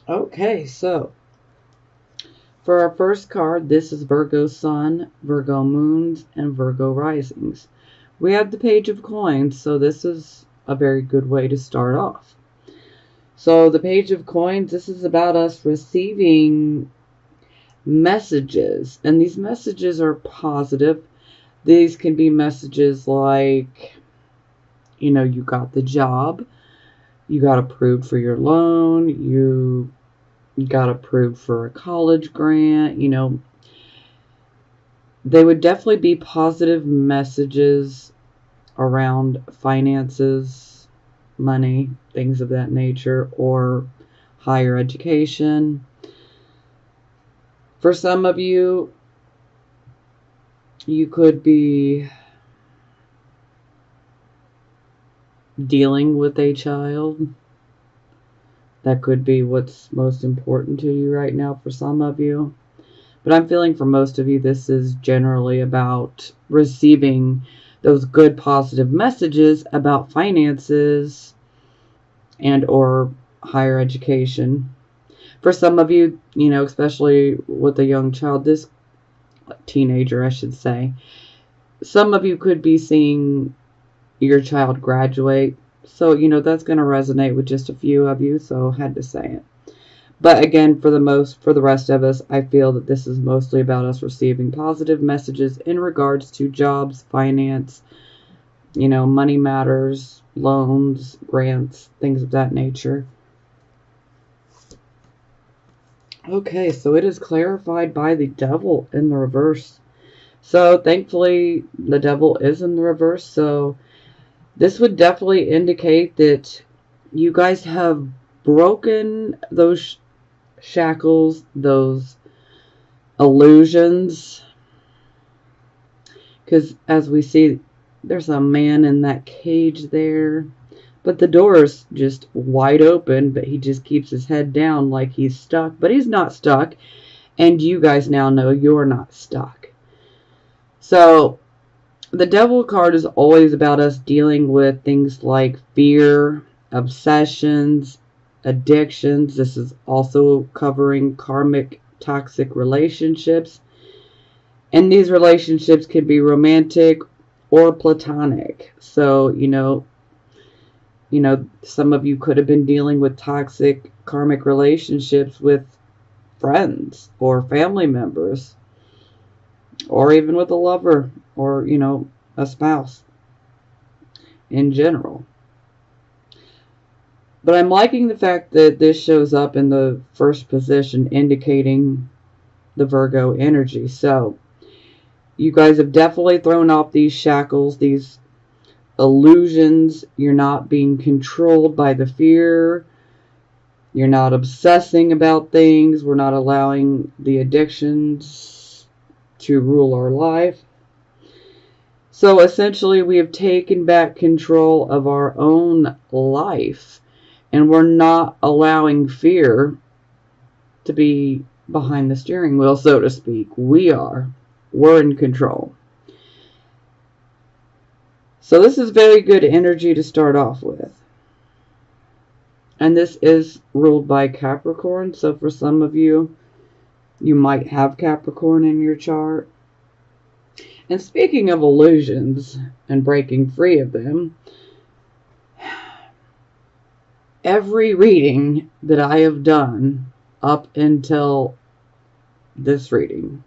Okay, so for our first card, this is Virgo Sun, Virgo Moons, and Virgo Risings. We have the Page of Coins, so this is a very good way to start off. So the Page of Coins, this is about us receiving messages, and these messages are positive. These can be messages like, you got the job, you got approved for your loan, you got approved for a college grant. They would definitely be positive messages around finances, money, things of that nature, or higher education. For some of you, you could be dealing with a child. That could be what's most important to you right now for some of you. But I'm feeling for most of you, this is generally about receiving those good positive messages about finances and or higher education. For some of you, especially with a young child, this teenager, I should say, some of you could be seeing your child graduate. So, that's going to resonate with just a few of you, so I had to say it. But again, for the rest of us, I feel that this is mostly about us receiving positive messages in regards to jobs, finance, money matters, loans, grants, things of that nature. Okay, so it is clarified by the devil in the reverse. So thankfully, the devil is in the reverse. So this would definitely indicate that you guys have broken those shackles, those illusions. Because as we see, there's a man in that cage there. But the door is just wide open, but he just keeps his head down like he's stuck. But he's not stuck. And you guys now know you're not stuck. So the devil card is always about us dealing with things like fear, obsessions, addictions. This is also covering karmic toxic relationships. And these relationships can be romantic or platonic. So, some of you could have been dealing with toxic karmic relationships with friends or family members, or even with a lover, or, a spouse in general. But I'm liking the fact that this shows up in the first position, indicating the Virgo energy. So you guys have definitely thrown off these shackles, these illusions. You're not being controlled by the fear. You're not obsessing about things. We're not allowing the addictions to rule our life. So essentially, we have taken back control of our own life, and we're not allowing fear to be behind the steering wheel, so to speak. We're in control. So this is very good energy to start off with. And this is ruled by Capricorn. So for some of you, you might have Capricorn in your chart. And speaking of illusions and breaking free of them, every reading that I have done up until this reading,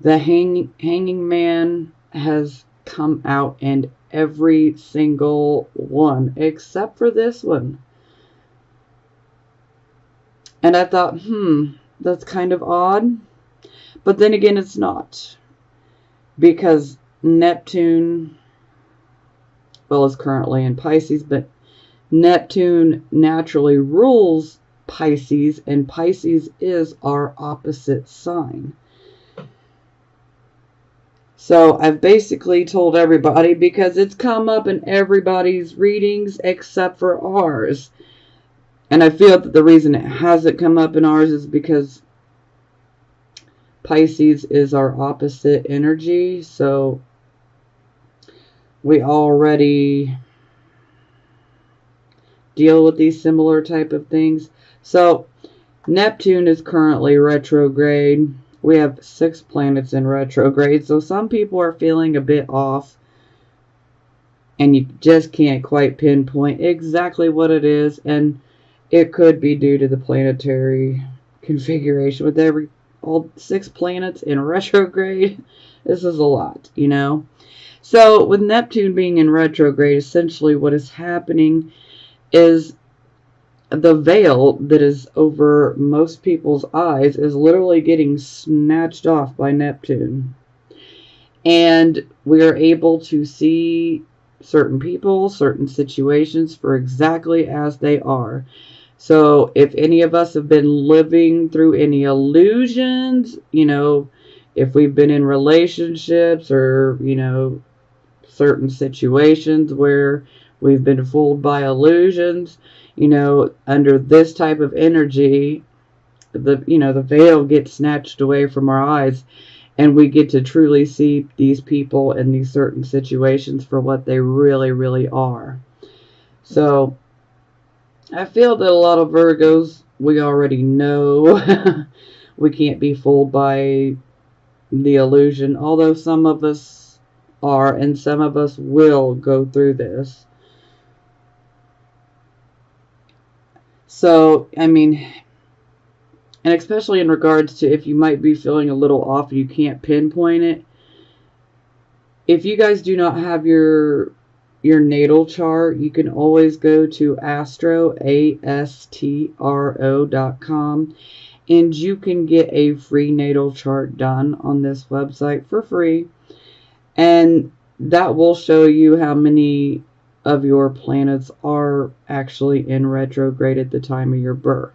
the hanging man has come out in every single one except for this one. And I thought, that's kind of odd. But then again, it's not. Because Neptune, is currently in Pisces, but Neptune naturally rules Pisces, and Pisces is our opposite sign. So I've basically told everybody, because it's come up in everybody's readings except for ours. And I feel that the reason it hasn't come up in ours is because Pisces is our opposite energy. So we already deal with these similar type of things. So Neptune is currently retrograde. We have 6 planets in retrograde. So some people are feeling a bit off. And you just can't quite pinpoint exactly what it is. And it could be due to the planetary configuration with all 6 planets in retrograde. This is a lot, you know. So with Neptune being in retrograde, essentially what is happening is the veil that is over most people's eyes is literally getting snatched off by Neptune. And we are able to see certain people, certain situations for exactly as they are. So if any of us have been living through any illusions, you know, if we've been in relationships or, you know, certain situations where we've been fooled by illusions, you know, under this type of energy, the veil gets snatched away from our eyes, and we get to truly see these people in these certain situations for what they really, really are. So I feel that a lot of Virgos, we already know we can't be fooled by the illusion, although some of us are, and some of us will go through this. So, I mean, and especially in regards to if you might be feeling a little off and you can't pinpoint it, if you guys do not have your natal chart, you can always go to astro.com, and you can get a free natal chart done on this website for free. And that will show you how many of your planets are actually in retrograde at the time of your birth.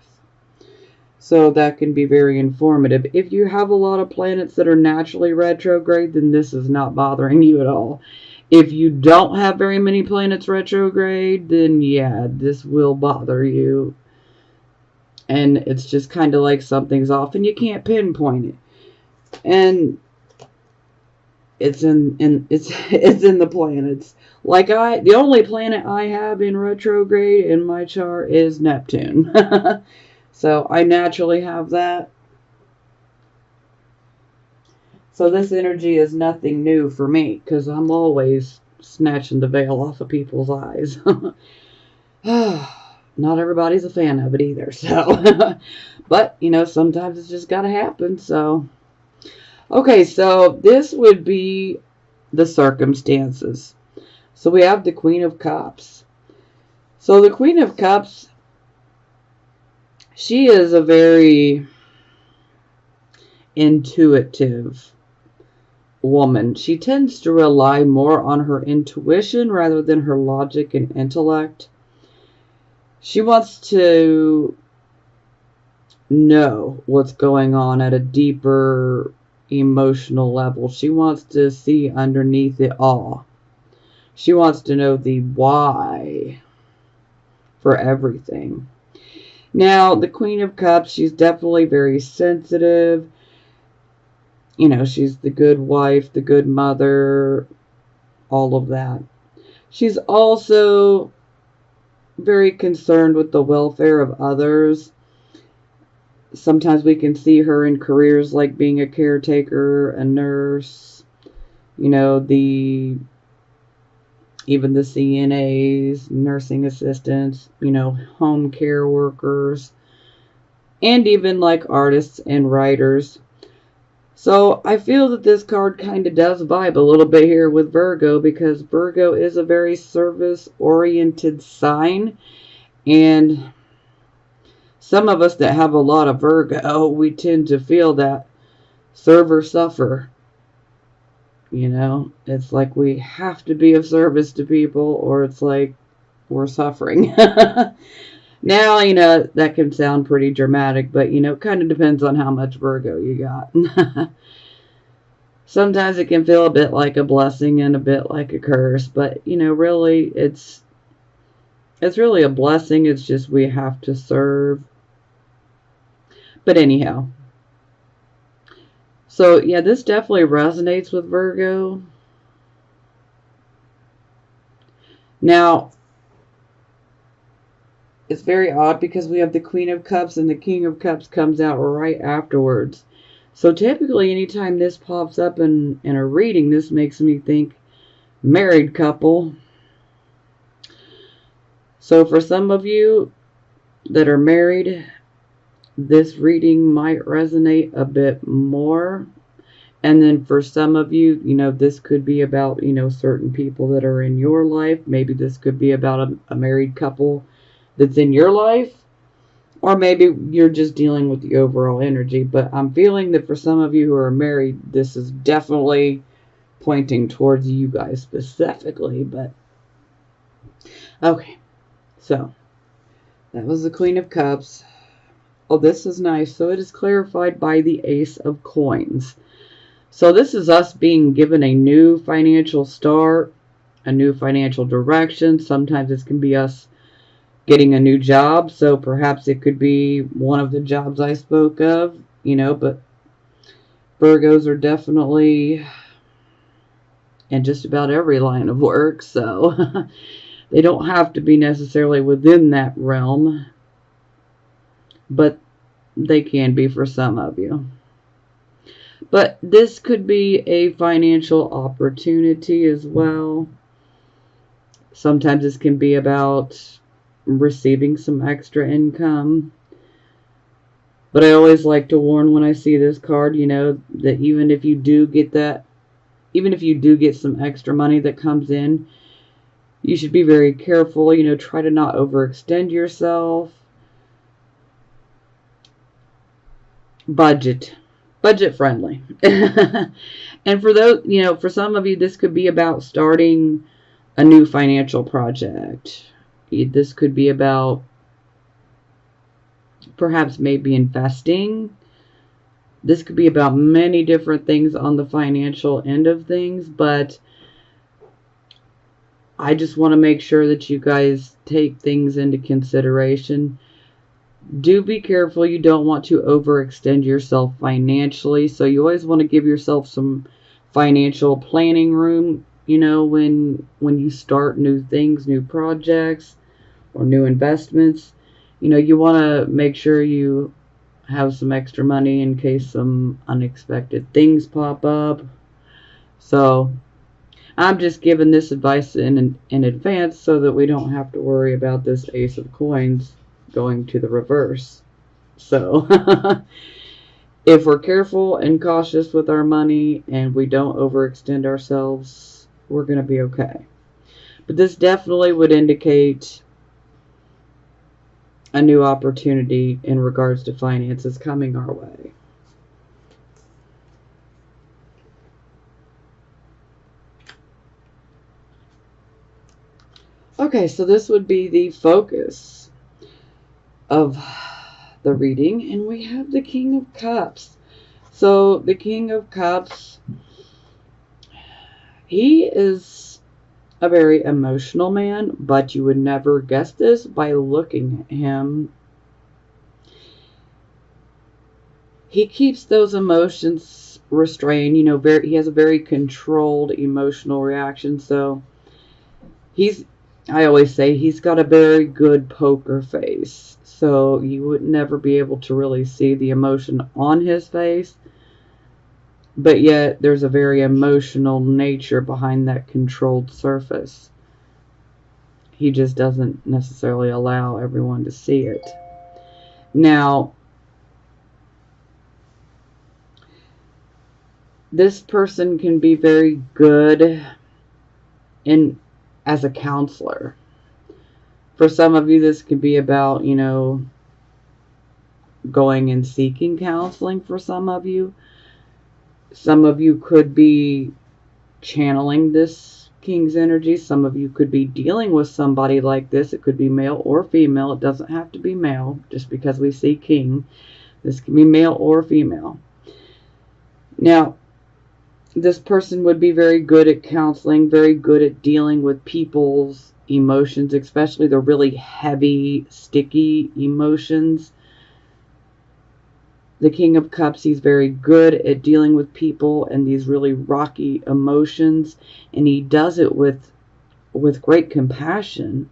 So that can be very informative. If you have a lot of planets that are naturally retrograde, then this is not bothering you at all. If you don't have very many planets retrograde, then yeah, this will bother you. And it's just kind of like something's off and you can't pinpoint it. And it's in the planets. Like the only planet I have in retrograde in my chart is Neptune. So I naturally have that. So this energy is nothing new for me because I'm always snatching the veil off of people's eyes. Not everybody's a fan of it either. So, but you know, sometimes it's just got to happen. So, okay, so this would be the circumstances. So we have the Queen of Cups. So the Queen of Cups, she is a very intuitive woman. She tends to rely more on her intuition rather than her logic and intellect. She wants to know what's going on at a deeper emotional level. She wants to see underneath it all. She wants to know the why for everything. Now, the Queen of Cups, she's definitely very sensitive. You know, she's the good wife, the good mother, all of that. She's also very concerned with the welfare of others. Sometimes we can see her in careers like being a caretaker, a nurse, you know, even the CNAs, nursing assistants, you know, home care workers, and even like artists and writers. So I feel that this card kind of does vibe a little bit here with Virgo, because Virgo is a very service-oriented sign. And some of us that have a lot of Virgo, we tend to feel that serve or suffer. You know, it's like we have to be of service to people, or it's like we're suffering. Now, you know, that can sound pretty dramatic, but, you know, it kind of depends on how much Virgo you got. Sometimes it can feel a bit like a blessing and a bit like a curse, but, you know, really, it's really a blessing. It's just we have to serve. But anyhow. So, yeah, this definitely resonates with Virgo. Now, it's very odd because we have the Queen of Cups and the King of Cups comes out right afterwards. So typically anytime this pops up in a reading, this makes me think married couple. So for some of you that are married, this reading might resonate a bit more. And then for some of you, this could be about, certain people that are in your life. Maybe this could be about a married couple that's in your life. Or maybe you're just dealing with the overall energy. But I'm feeling that for some of you who are married, this is definitely pointing towards you guys specifically. But okay, so that was the Queen of Cups. Oh, this is nice. So it is clarified by the Ace of Coins. So this is us being given a new financial start, a new financial direction. Sometimes this can be us getting a new job. So perhaps it could be one of the jobs I spoke of, but Virgos are definitely in just about every line of work. So they don't have to be necessarily within that realm, but they can be for some of you. But this could be a financial opportunity as well. Sometimes this can be about receiving some extra income. But I always like to warn when I see this card, that even if you do get some extra money that comes in, you should be very careful. Try to not overextend yourself. Budget friendly. And for those, for some of you, this could be about starting a new financial project. This could be about perhaps maybe investing. This could be about many different things on the financial end of things, but I just want to make sure that you guys take things into consideration. Do be careful. You don't want to overextend yourself financially. So you always want to give yourself some financial planning room, when you start new things, new projects, or new investments. You want to make sure you have some extra money in case some unexpected things pop up. So I'm just giving this advice in advance so that we don't have to worry about this Ace of Coins going to the reverse. So if we're careful and cautious with our money and we don't overextend ourselves, we're going to be okay. But this definitely would indicate a new opportunity in regards to finances coming our way. Okay, so this would be the focus of the reading, and we have the King of Cups. So the King of Cups, he is a very emotional man, but you would never guess this by looking at him. He keeps those emotions restrained. He has a very controlled emotional reaction. So I always say he's got a very good poker face. So you would never be able to really see the emotion on his face. But yet there's a very emotional nature behind that controlled surface. He just doesn't necessarily allow everyone to see it. Now, this person can be very good as a counselor. For some of you, this could be about, going and seeking counseling for some of you. Some of you could be channeling this King's energy. Some of you could be dealing with somebody like this. It could be male or female. It doesn't have to be male just because we see King. This can be male or female. Now, this person would be very good at counseling, very good at dealing with people's emotions, especially the really heavy, sticky emotions. The King of Cups, he's very good at dealing with people and these really rocky emotions, and he does it with great compassion.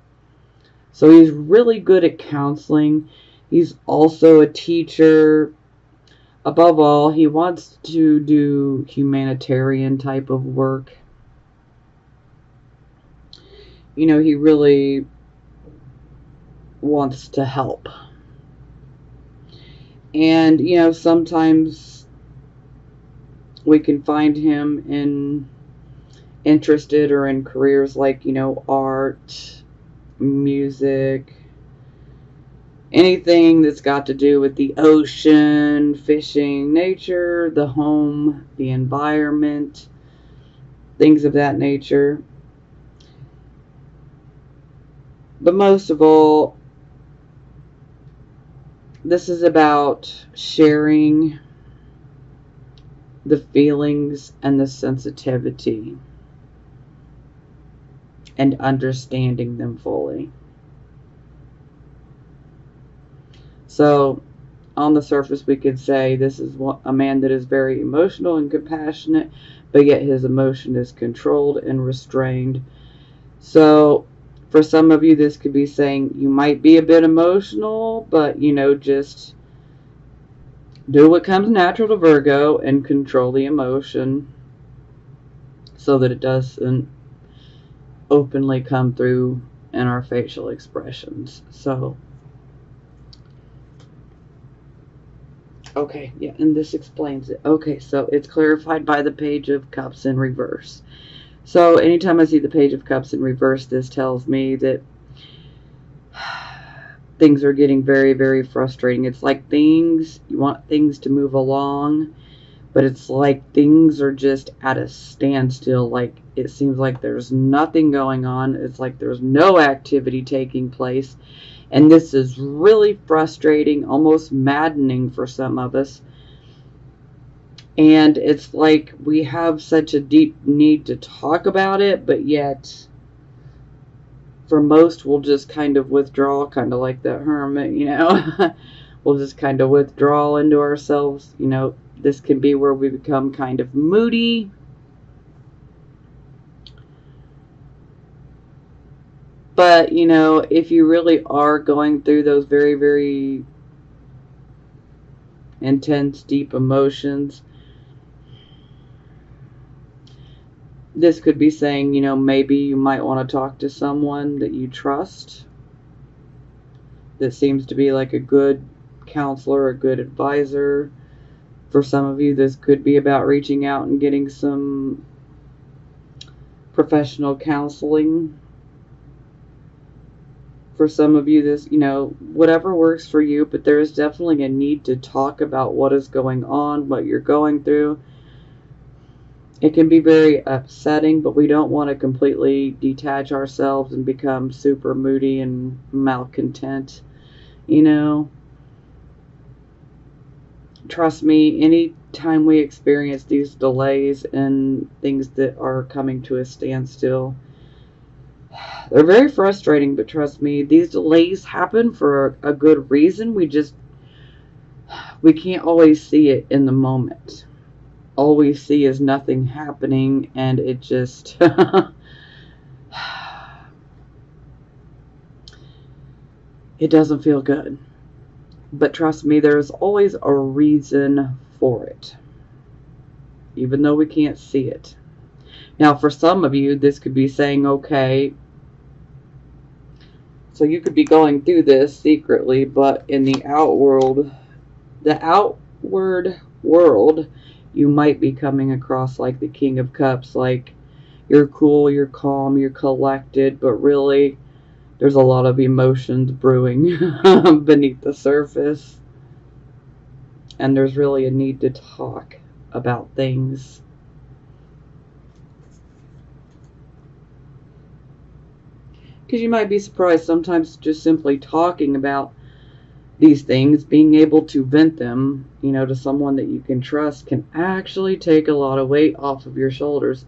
So he's really good at counseling. He's also a teacher. Above all, he wants to do humanitarian type of work. You know, he really wants to help. And, you know, sometimes we can find him interested or in careers like, you know, art, music, anything that's got to do with the ocean, fishing, nature, the home, the environment, things of that nature. But most of all, this is about sharing the feelings and the sensitivity and understanding them fully. So, on the surface, we could say this is a man that is very emotional and compassionate, but yet his emotion is controlled and restrained. So, for some of you, this could be saying you might be a bit emotional, but, you know, just do what comes natural to Virgo and control the emotion so that it doesn't openly come through in our facial expressions. So, okay, yeah, and this explains it. Okay, so it's clarified by the Page of Cups in reverse. So anytime I see the Page of Cups in reverse, this tells me that things are getting very, very frustrating. It's like you want things to move along, but it's like things are just at a standstill. Like it seems like there's nothing going on. It's like there's no activity taking place. And this is really frustrating, almost maddening for some of us. And it's like we have such a deep need to talk about it, but yet for most we'll just kind of withdraw, kind of like the hermit, you know. We'll just kind of withdraw into ourselves. You know, this can be where we become kind of moody. But, you know, if you really are going through those very, very intense, deep emotions, this could be saying, you know, maybe you might want to talk to someone that you trust, that seems to be like a good counselor, a good advisor. For some of you, this could be about reaching out and getting some professional counseling. For some of you, this, you know, whatever works for you, but there is definitely a need to talk about what is going on, what you're going through. It can be very upsetting, but we don't want to completely detach ourselves and become super moody and malcontent, you know. Trust me, anytime we experience these delays and things that are coming to a standstill, they're very frustrating, but trust me, these delays happen for a good reason. We can't always see it in the moment. All we see is nothing happening, and it just it doesn't feel good. But trust me, there's always a reason for it, even though we can't see it. Now, for some of you, this could be saying, okay, so you could be going through this secretly, but in the outward world, you might be coming across like the King of Cups, like you're cool, you're calm, you're collected, but really there's a lot of emotions brewing beneath the surface. And there's really a need to talk about things. Because you might be surprised, sometimes just simply talking about these things, being able to vent them, you know, to someone that you can trust, can actually take a lot of weight off of your shoulders.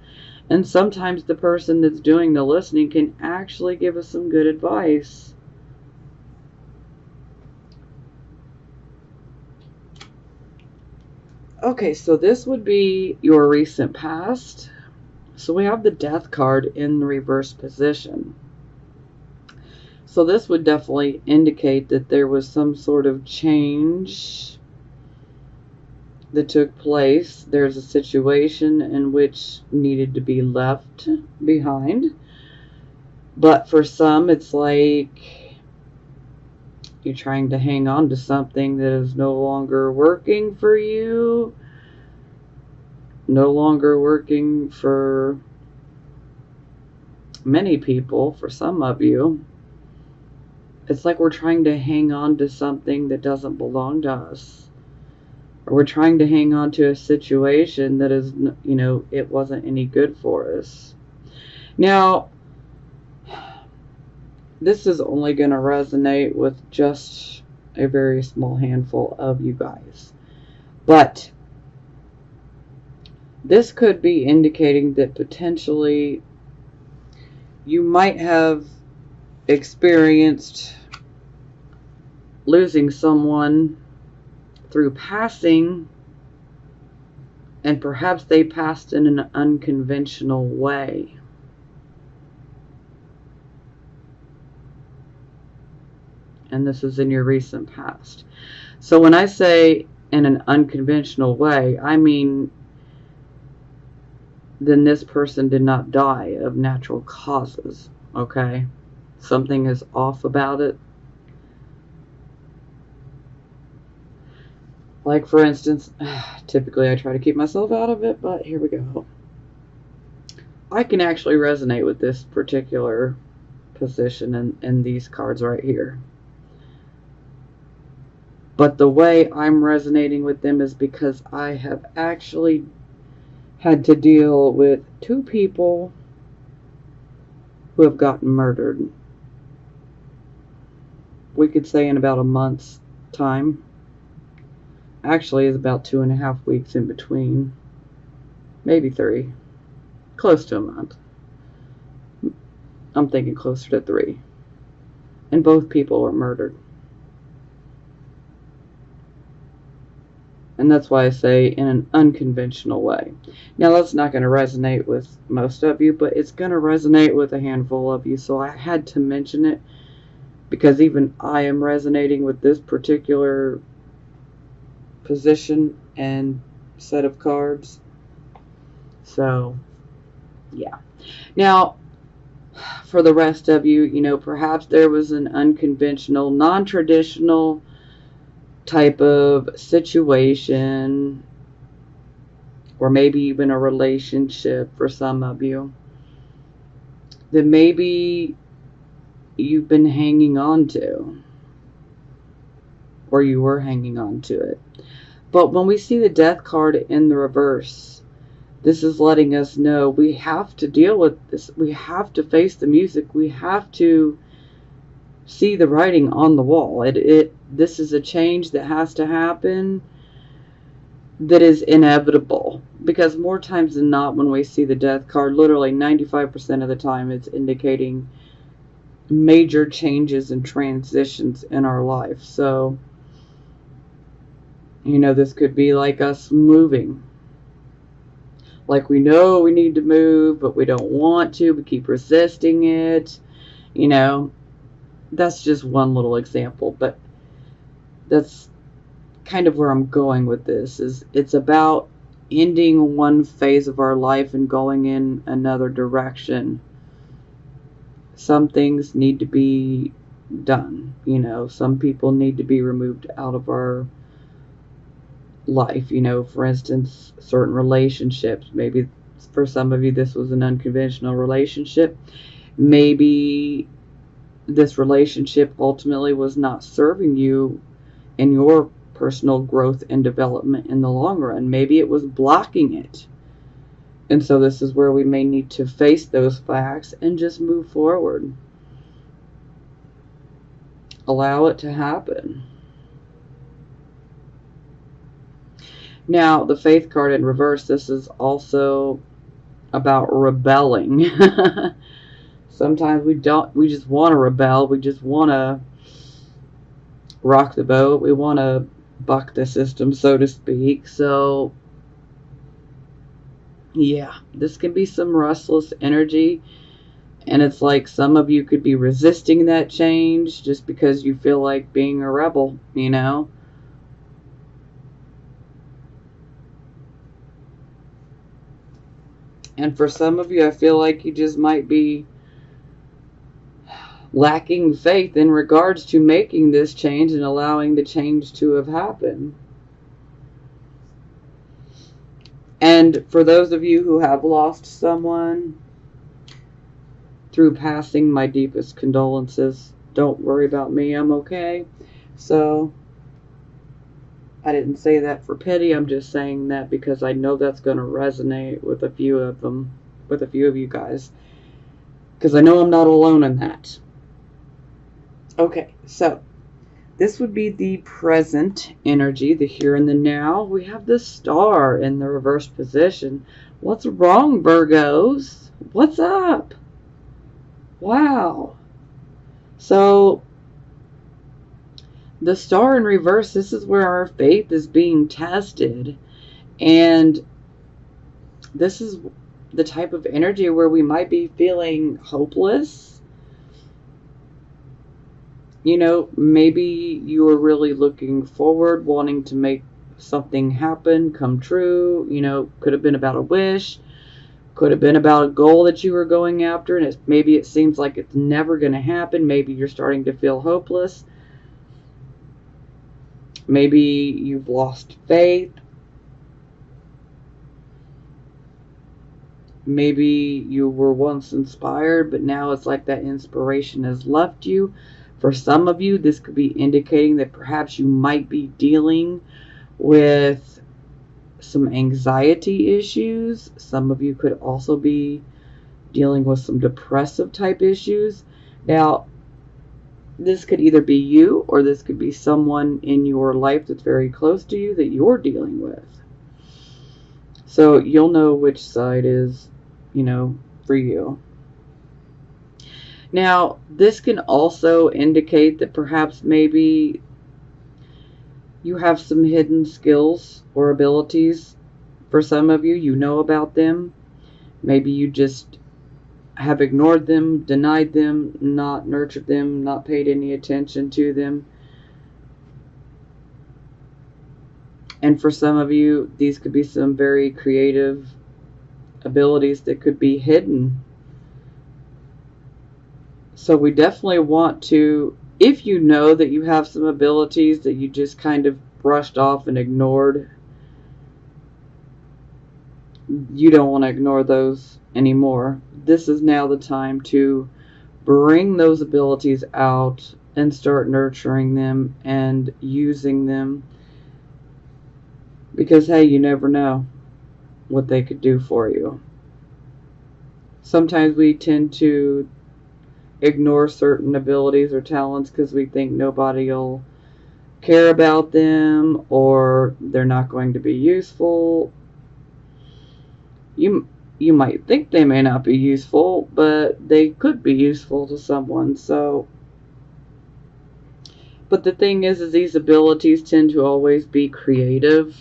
And sometimes the person that's doing the listening can actually give us some good advice. Okay, so this would be your recent past. So we have the Death card in the reverse position. So this would definitely indicate that there was some sort of change that took place. There's a situation in which needed to be left behind. But for some, it's like you're trying to hang on to something that is no longer working for you, no longer working for many people, for some of you. It's like we're trying to hang on to something that doesn't belong to us. Or we're trying to hang on to a situation that is, it wasn't any good for us. Now, this is only going to resonate with just a very small handful of you guys. But this could be indicating that potentially you might have experienced losing someone through passing, and perhaps they passed in an unconventional way. And this is in your recent past. So when I say in an unconventional way, I mean then this person did not die of natural causes, okay? Something is off about it. Like, for instance, typically I try to keep myself out of it, but here we go. I can actually resonate with this particular position in these cards right here. But the way I'm resonating with them is because I have actually had to deal with two people who have gotten murdered. We could say in about a month's time. Actually, it's about 2.5 weeks in between. Maybe 3. Close to a month. I'm thinking closer to 3. And both people were murdered. And that's why I say in an unconventional way. Now, that's not going to resonate with most of you, but it's going to resonate with a handful of you. So I had to mention it because even I am resonating with this particular position and set of cards. So, yeah. Now, for the rest of you, perhaps there was an unconventional, non-traditional type of situation, or maybe even a relationship for some of you, that maybe you've been hanging on to, or you were hanging on to it. But when we see the Death card in the reverse, this is letting us know we have to deal with this. We have to face the music. We have to see the writing on the wall. This is a change that has to happen, that is inevitable. Because more times than not, when we see the Death card, literally 95% of the time, it's indicating major changes and transitions in our life. So, this could be like us moving. Like, we know we need to move, but we don't want to. We keep resisting it. That's just one little example, but that's kind of where I'm going with this. Is it's about ending one phase of our life and going in another direction. Some things need to be done. Some people need to be removed out of our life. For instance, certain relationships. Maybe for some of you this was an unconventional relationship. Maybe this relationship ultimately was not serving you in your personal growth and development in the long run. Maybe it was blocking it. And so this is where we may need to face those facts and just move forward. Allow it to happen. Now, the Faith card in reverse, this is also about rebelling. Sometimes we just want to rebel. We just want to rock the boat. We want to buck the system, so to speak. So, yeah, this can be some restless energy. And it's like some of you could be resisting that change just because you feel like being a rebel, you know? And for some of you, I feel like you just might be lacking faith in regards to making this change and allowing the change to have happened. And for those of you who have lost someone through passing, my deepest condolences. Don't worry about me, I'm okay. So, I didn't say that for pity, I'm just saying that because I know that's going to resonate with a few of them, with a few of you guys. Because I know I'm not alone in that. Okay, so this would be the present energy, the here and the now. We have the star in the reverse position. What's wrong, Virgos? What's up? Wow. So, the star in reverse, this is where our faith is being tested. And this is the type of energy where we might be feeling hopeless. You know, maybe you are really looking forward, wanting to make something happen, come true. You know, could have been about a wish, could have been about a goal that you were going after, and maybe it seems like it's never going to happen. Maybe you're starting to feel hopeless. Maybe you've lost faith. Maybe you were once inspired, but now it's like that inspiration has left you. For some of you, this could be indicating that perhaps you might be dealing with some anxiety issues. Some of you could also be dealing with some depressive type issues. Now, this could either be you or this could be someone in your life that's very close to you that you're dealing with. So you'll know which side is, you know, for you. Now, this can also indicate that perhaps maybe you have some hidden skills or abilities. For some of you, you know about them. Maybe you just have ignored them, denied them, not nurtured them, not paid any attention to them. And for some of you, these could be some very creative abilities that could be hidden. So we definitely want to, if you know that you have some abilities that you just kind of brushed off and ignored, you don't want to ignore those anymore. This is now the time to bring those abilities out and start nurturing them and using them. Because, hey, you never know what they could do for you. Sometimes we tend to ignore certain abilities or talents because we think nobody will care about them or they're not going to be useful. You might think they may not be useful, but they could be useful to someone. So, but the thing is these abilities tend to always be creative.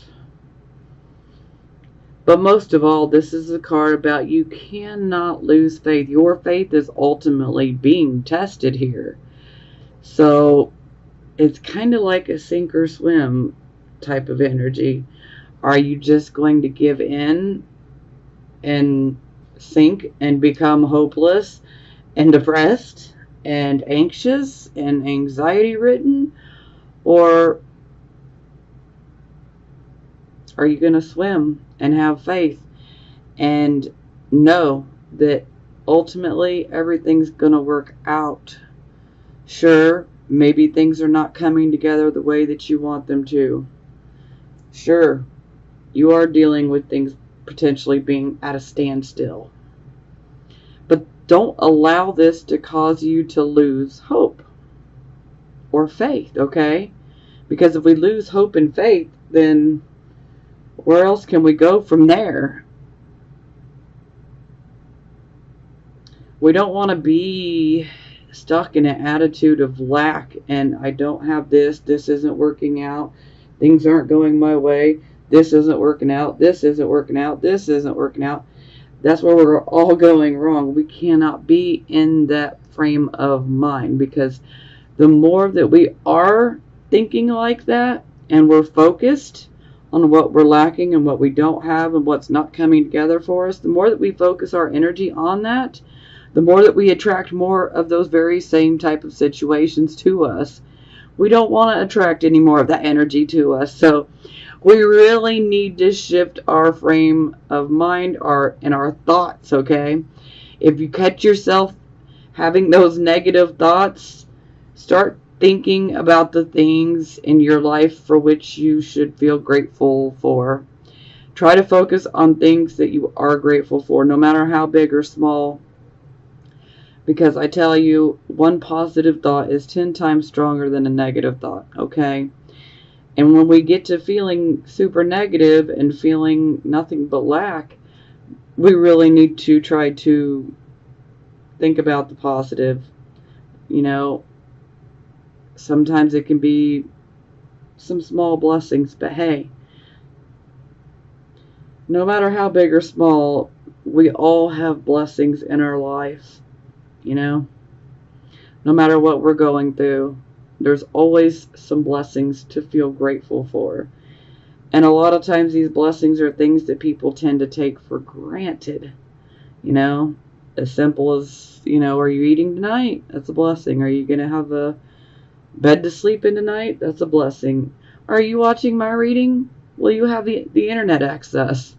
But most of all, this is a card about you cannot lose faith. Your faith is ultimately being tested here. So it's kind of like a sink or swim type of energy. Are you just going to give in and sink and become hopeless and depressed and anxious and anxiety ridden? Or are you going to swim and have faith and know that ultimately everything's going to work out? Sure, maybe things are not coming together the way that you want them to. Sure, you are dealing with things potentially being at a standstill. But don't allow this to cause you to lose hope or faith, okay? Because if we lose hope and faith, then where else can we go from there? We don't want to be stuck in an attitude of lack and I don't have this isn't working out, things aren't going my way, this isn't working out, this isn't working out, this isn't working out. That's where we're all going wrong. We cannot be in that frame of mind, because the more that we are thinking like that and we're focused on what we're lacking and what we don't have and what's not coming together for us, the more that we focus our energy on that, the more that we attract more of those very same type of situations to us. We don't want to attract any more of that energy to us. So we really need to shift our frame of mind and our thoughts, okay? If you catch yourself having those negative thoughts, start thinking about the things in your life for which you should feel grateful for. Try to focus on things that you are grateful for, no matter how big or small. Because I tell you, one positive thought is 10 times stronger than a negative thought, okay? And when we get to feeling super negative and feeling nothing but lack, we really need to try to think about the positive. You know, sometimes it can be some small blessings, but hey, no matter how big or small, we all have blessings in our life, you know? No matter what we're going through, there's always some blessings to feel grateful for. And a lot of times these blessings are things that people tend to take for granted, you know? As simple as, you know, are you eating tonight? That's a blessing. Are you going to have a bed to sleep in tonight? That's a blessing. Are you watching my reading? Well, you have the internet access.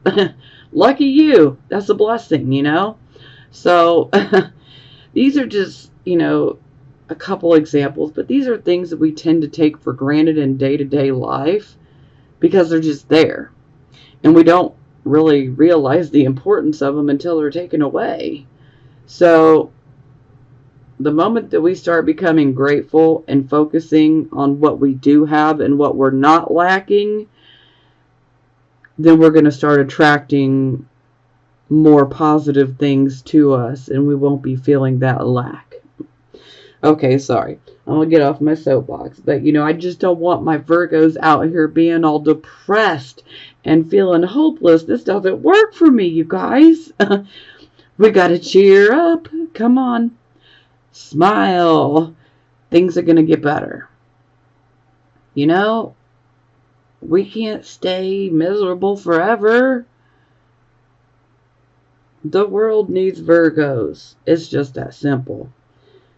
Lucky you. That's a blessing, you know? So these are just, you know, a couple examples, but these are things that we tend to take for granted in day-to-day life because they're just there. And we don't really realize the importance of them until they're taken away. So the moment that we start becoming grateful and focusing on what we do have and what we're not lacking, then we're going to start attracting more positive things to us, and we won't be feeling that lack. Okay, sorry. I'm going to get off my soapbox. But, you know, I just don't want my Virgos out here being all depressed and feeling hopeless. This doesn't work for me, you guys. We got to cheer up. Come on. Smile. Things are going to get better. You know, we can't stay miserable forever. The world needs Virgos. It's just that simple.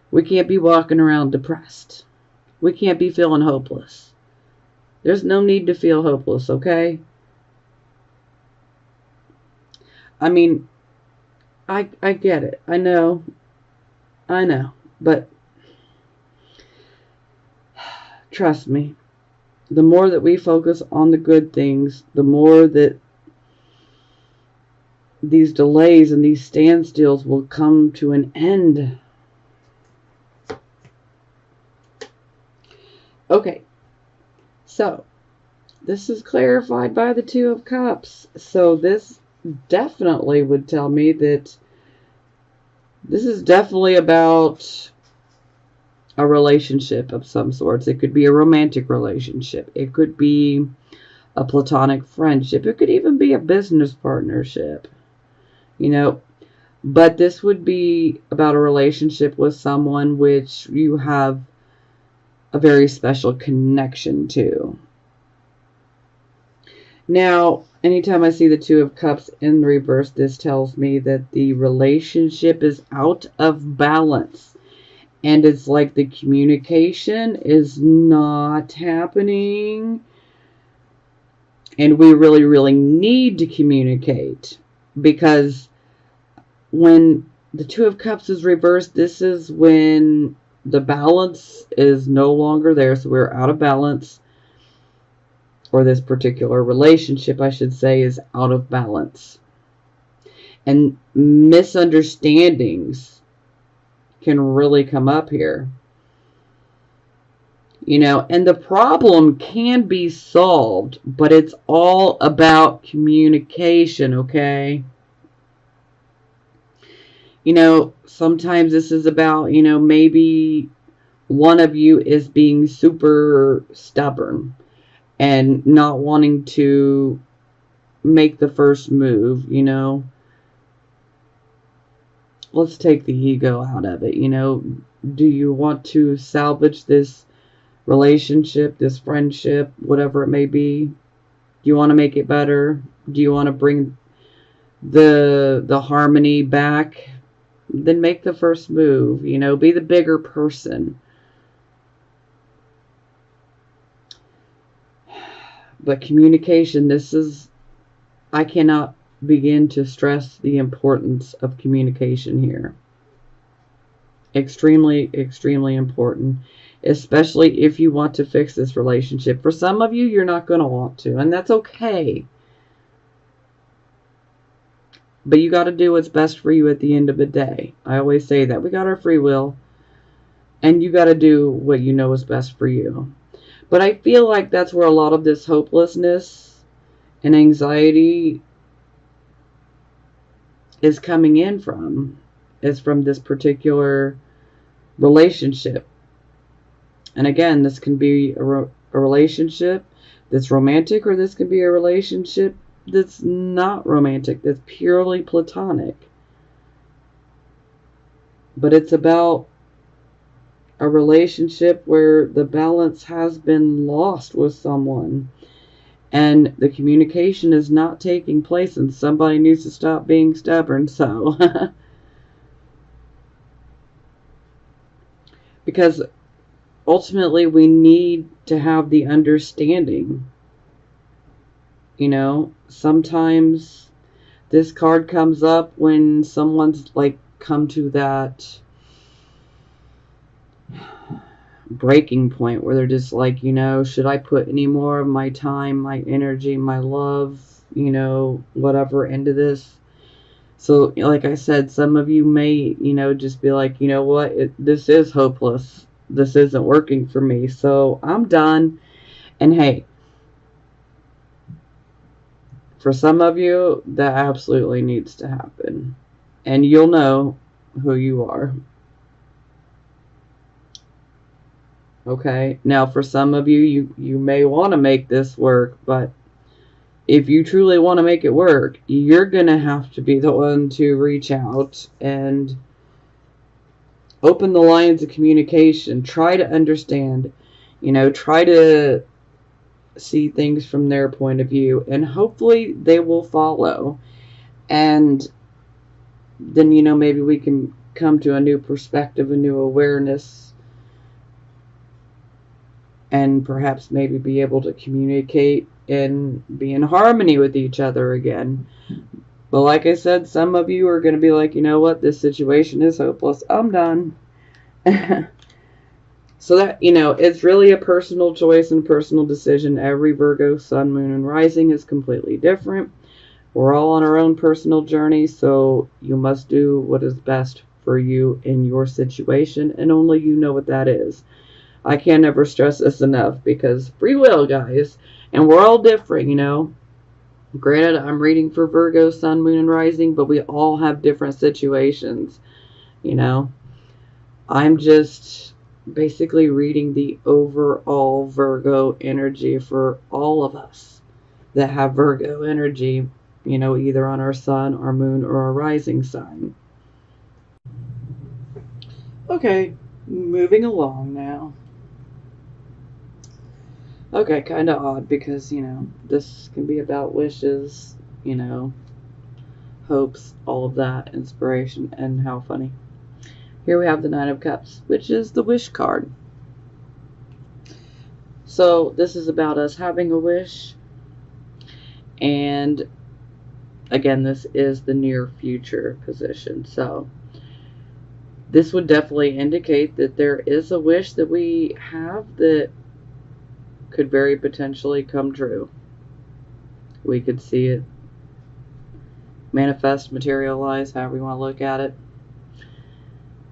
We can't be walking around depressed. We can't be feeling hopeless. There's no need to feel hopeless, okay? I mean, I get it. I know. But trust me, the more that we focus on the good things, the more that these delays and these standstills will come to an end. Okay, so this is clarified by the Two of Cups. So this definitely would tell me that this is definitely about a relationship of some sorts. It could be a romantic relationship. It could be a platonic friendship. It could even be a business partnership. You know, but this would be about a relationship with someone which you have a very special connection to. Now, anytime I see the Two of Cups in reverse, this tells me that the relationship is out of balance. And it's like the communication is not happening. And we really, really need to communicate. Because when the Two of Cups is reversed, this is when the balance is no longer there. So we're out of balance. Or this particular relationship, I should say, is out of balance. And misunderstandings can really come up here. You know, and the problem can be solved, but it's all about communication, okay? You know, sometimes this is about, you know, maybe one of you is being super stubborn and not wanting to make the first move, you know. let's take the ego out of it. Do you want to salvage this relationship, this friendship, whatever it may be? Do you want to make it better? Do you want to bring the harmony back? Then make the first move. Be the bigger person. But communication, I cannot begin to stress the importance of communication here. Extremely, extremely important, especially if you want to fix this relationship. For some of you, you're not going to want to, and that's okay. But you got to do what's best for you at the end of the day. I always say that. We got our free will, and you got to do what you know is best for you. But I feel like that's where a lot of this hopelessness and anxiety is coming in from. Is from this particular relationship. And again, this can be a relationship that's romantic, or this can be a relationship that's not romantic, that's purely platonic. But it's about a relationship where the balance has been lost with someone, and the communication is not taking place, and somebody needs to stop being stubborn. So because ultimately we need to have the understanding. Sometimes this card comes up when someone's like come to that breaking point where they're just like, should I put any more of my time, my energy, my love, whatever into this? So like I said, some of you may, just be like, you know what, this is hopeless. This isn't working for me, so I'm done. And hey, for some of you, that absolutely needs to happen. And you'll know who you are. Okay? Now, for some of you, you may want to make this work, but if you truly want to make it work, you're going to have to be the one to reach out and open the lines of communication. Try to understand, try to see things from their point of view, and hopefully they will follow. And then, maybe we can come to a new perspective, a new awareness, and perhaps maybe be able to communicate and be in harmony with each other again. But like I said, some of you are going to be like, you know what, this situation is hopeless. I'm done. So that, it's really a personal choice and personal decision. Every Virgo, sun, moon, and rising is completely different. We're all on our own personal journey, so you must do what is best for you in your situation, and only you know what that is. I can't ever stress this enough, because free will, guys, and we're all different, Granted, I'm reading for Virgo, sun, moon, and rising, but we all have different situations, I'm just basically reading the overall Virgo energy for all of us that have Virgo energy, either on our sun, our moon, or our rising sign. Okay, moving along now. Okay, kind of odd because, this can be about wishes, hopes, all of that, inspiration, and how funny. Here we have the Nine of Cups, which is the wish card. So this is about us having a wish. And again, this is the near future position. So this would definitely indicate that there is a wish that we have that could very potentially come true. We could see it manifest, materialize, however you want to look at it.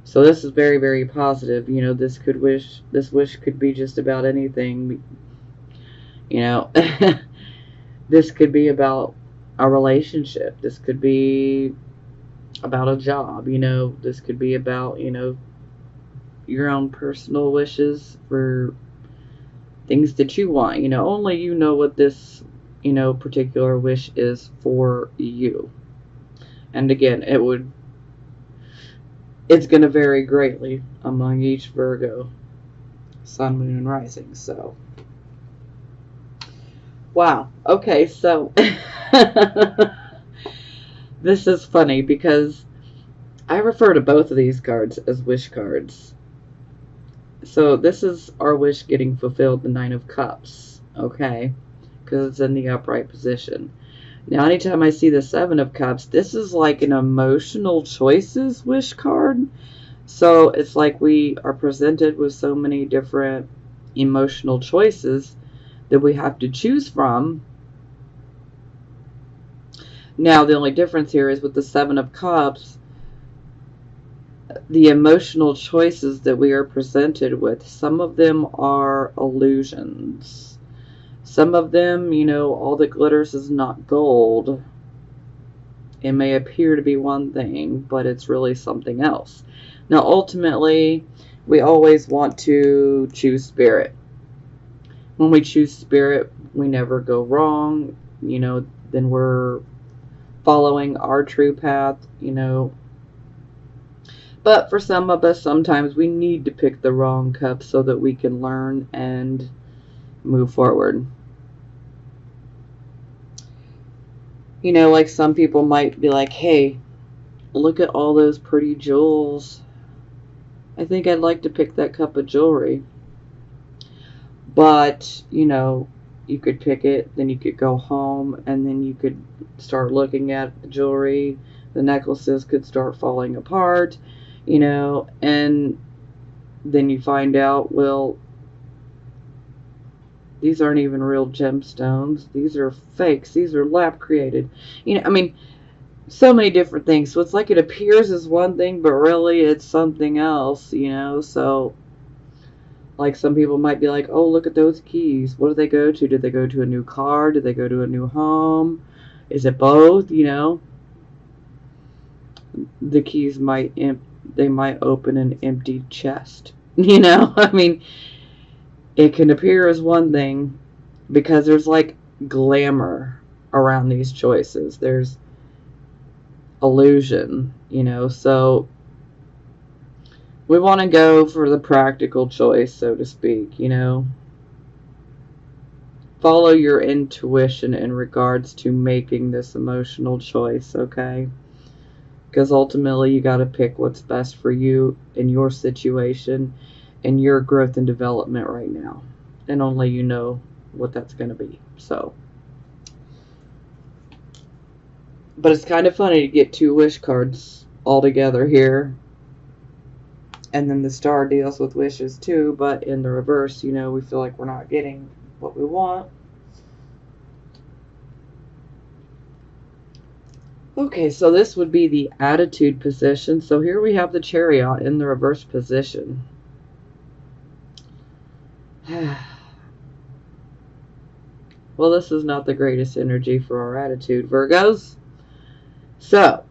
So this is very, very positive. This wish could be just about anything. This could be about a relationship. This could be about a job. This could be about, your own personal wishes for things that you want. Only you know what this, particular wish is for you. And again, it would it's going to vary greatly among each Virgo, Sun, Moon, and Rising. So, wow. Okay, so this is funny because I refer to both of these cards as wish cards. So this is our wish getting fulfilled, the Nine of Cups, okay? Because it's in the upright position. Now, anytime I see the Seven of Cups, this is like an emotional choices wish card. So it's like we are presented with so many different emotional choices that we have to choose from. Now, the only difference here is with the Seven of Cups, the emotional choices that we are presented with, some of them are illusions. Some of them, all that glitters is not gold. It may appear to be one thing, but it's really something else. Now, ultimately, we always want to choose spirit. When we choose spirit, we never go wrong. Then we're following our true path, But for some of us, sometimes we need to pick the wrong cup so that we can learn and move forward. Like some people might be like, hey, look at all those pretty jewels. I think I'd like to pick that cup of jewelry. But, you could pick it, then you could go home, and then you could start looking at the jewelry. The necklaces could start falling apart, and then you find out, well, these aren't even real gemstones. These are fakes. These are lab created. So many different things. So it's like it appears as one thing, but really it's something else, So, like, some people might be like, oh, look at those keys. What do they go to? Did they go to a new car? Did they go to a new home? Is it both? The keys might open an empty chest. It can appear as one thing because there's like glamour around these choices. There's illusion, so we want to go for the practical choice, so to speak, Follow your intuition in regards to making this emotional choice, okay? Because ultimately you got to pick what's best for you in your situation and your growth and development right now. And only you know what that's going to be. So, but it's kind of funny to get two wish cards all together here. And then the star deals with wishes too, but in the reverse, we feel like we're not getting what we want. Okay, so this would be the attitude position. So here we have the Chariot in the reverse position. Well, this is not the greatest energy for our attitude, Virgos. So,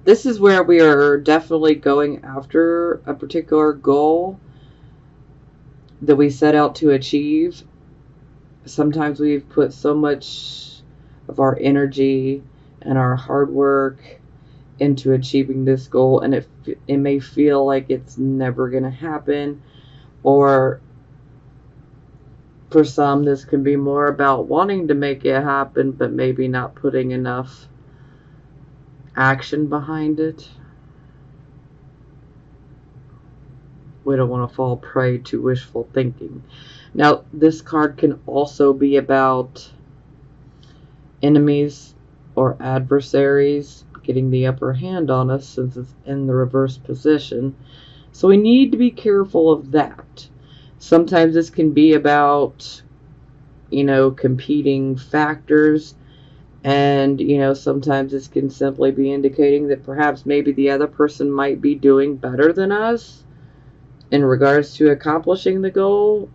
this is where we are definitely going after a particular goal that we set out to achieve. Sometimes we've put so much of our energy and our hard work into achieving this goal, and it may feel like it's never going to happen, or for some this can be more about wanting to make it happen but maybe not putting enough action behind it. We don't want to fall prey to wishful thinking. Now, this card can also be about enemies or adversaries getting the upper hand on us since it's in the reverse position. So we need to be careful of that. Sometimes this can be about, competing factors. And, sometimes this can simply be indicating that perhaps maybe the other person might be doing better than us in regards to accomplishing the goal.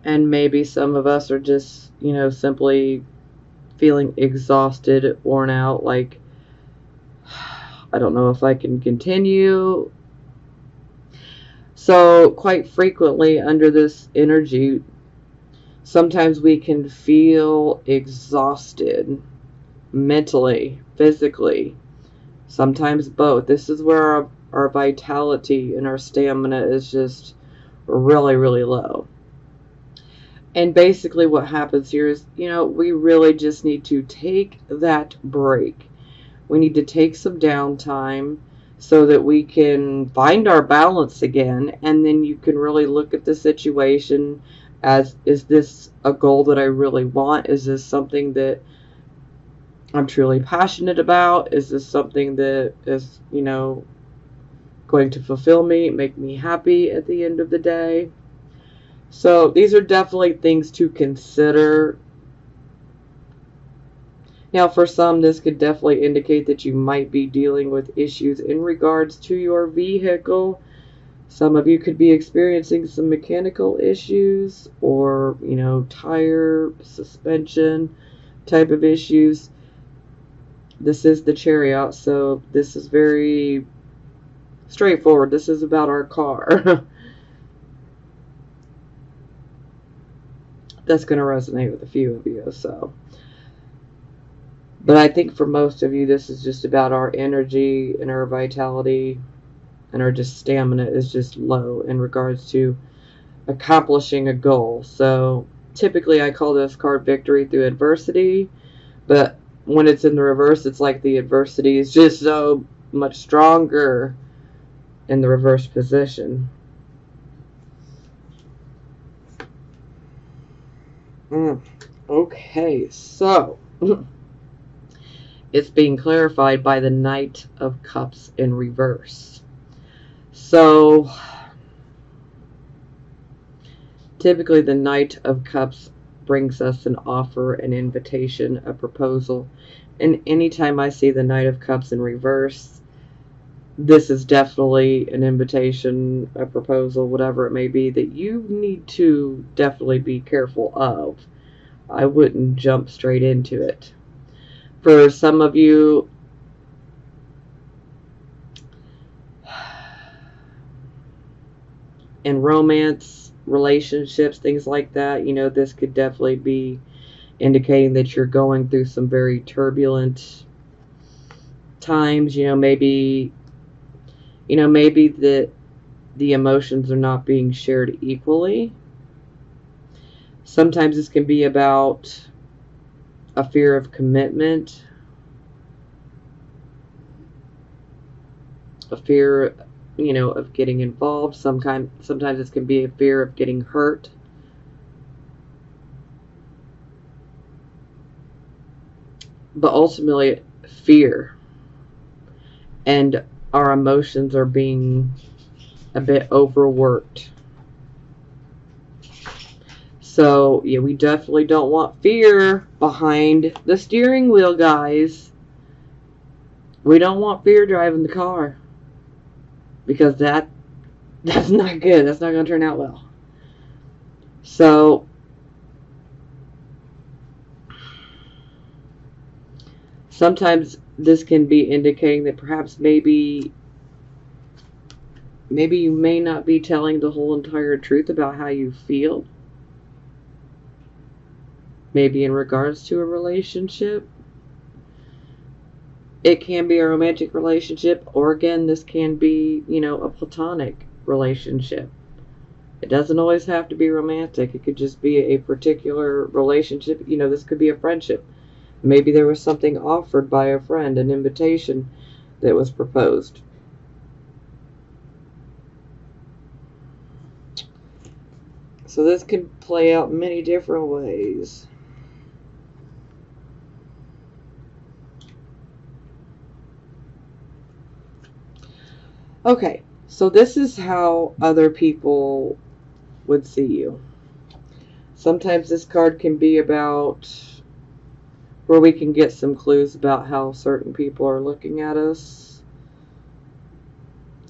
And maybe some of us are just, simply feeling exhausted, worn out, like, I don't know if I can continue. So quite frequently under this energy, sometimes we can feel exhausted mentally, physically, sometimes both. This is where our vitality and our stamina is just really, really low. And basically what happens here is, we really just need to take that break. We need to take some downtime so that we can find our balance again. And then you can really look at the situation as, is this a goal that I really want? Is this something that I'm truly passionate about? Is this something that is, going to fulfill me, make me happy at the end of the day? So these are definitely things to consider. Now, for some, this could definitely indicate that you might be dealing with issues in regards to your vehicle. Some of you could be experiencing some mechanical issues or, tire, suspension type of issues. This is the Chariot, so this is very straightforward. This is about our car. That's going to resonate with a few of you, so. But I think for most of you, this is just about our energy and our vitality, and our just stamina is just low in regards to accomplishing a goal. So typically I call this card victory through adversity, but when it's in the reverse, it's like the adversity is just so much stronger in the reverse position. Okay, so it's being clarified by the Knight of Cups in reverse. So typically the Knight of Cups brings us an offer, an invitation, a proposal. And anytime I see the Knight of Cups in reverse, this is definitely an invitation, a proposal, whatever it may be, that you need to definitely be careful of. I wouldn't jump straight into it. For some of you, in romance, relationships, things like that, this could definitely be indicating that you're going through some very turbulent times. Maybe the emotions are not being shared equally. Sometimes this can be about a fear of commitment, a fear, of getting involved. Sometimes this can be a fear of getting hurt. But ultimately, fear. And our emotions are being a bit overworked. So, yeah, we definitely don't want fear behind the steering wheel, guys. We don't want fear driving the car. Because that's not good. That's not going to turn out well. So, sometimes this can be indicating that perhaps maybe you may not be telling the whole entire truth about how you feel. Maybe in regards to a relationship. It can be a romantic relationship, or again, this can be, a platonic relationship. It doesn't always have to be romantic. It could just be a particular relationship. This could be a friendship. Maybe there was something offered by a friend, an invitation that was proposed. So this can play out many different ways. Okay, so this is how other people would see you. Sometimes this card can be about where we can get some clues about how certain people are looking at us.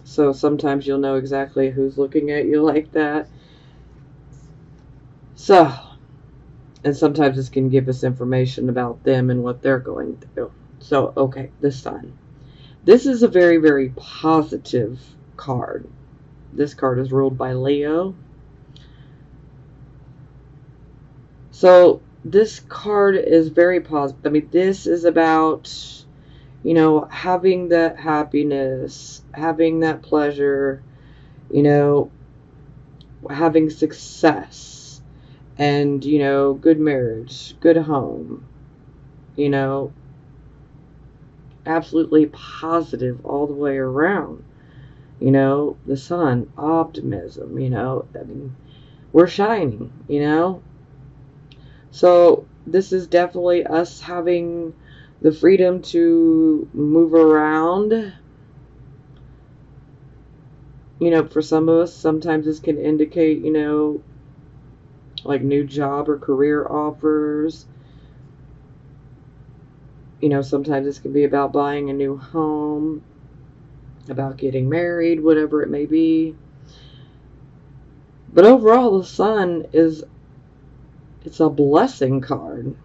So sometimes you'll know exactly who's looking at you like that. So, and sometimes this can give us information about them and what they're going through. So, okay, this time. This is a very, very positive card. This card is ruled by Leo. So this card is very positive. I mean, this is about, you know, having that happiness, having that pleasure, you know, having success, and, you know, good marriage, good home, you know, absolutely positive all the way around. You know, the sun, optimism, you know, I mean, we're shining, you know. So this is definitely us having the freedom to move around. You know, for some of us, sometimes this can indicate, you know, like new job or career offers. You know, sometimes this can be about buying a new home, about getting married, whatever it may be. But overall, the sun is, it's a blessing card.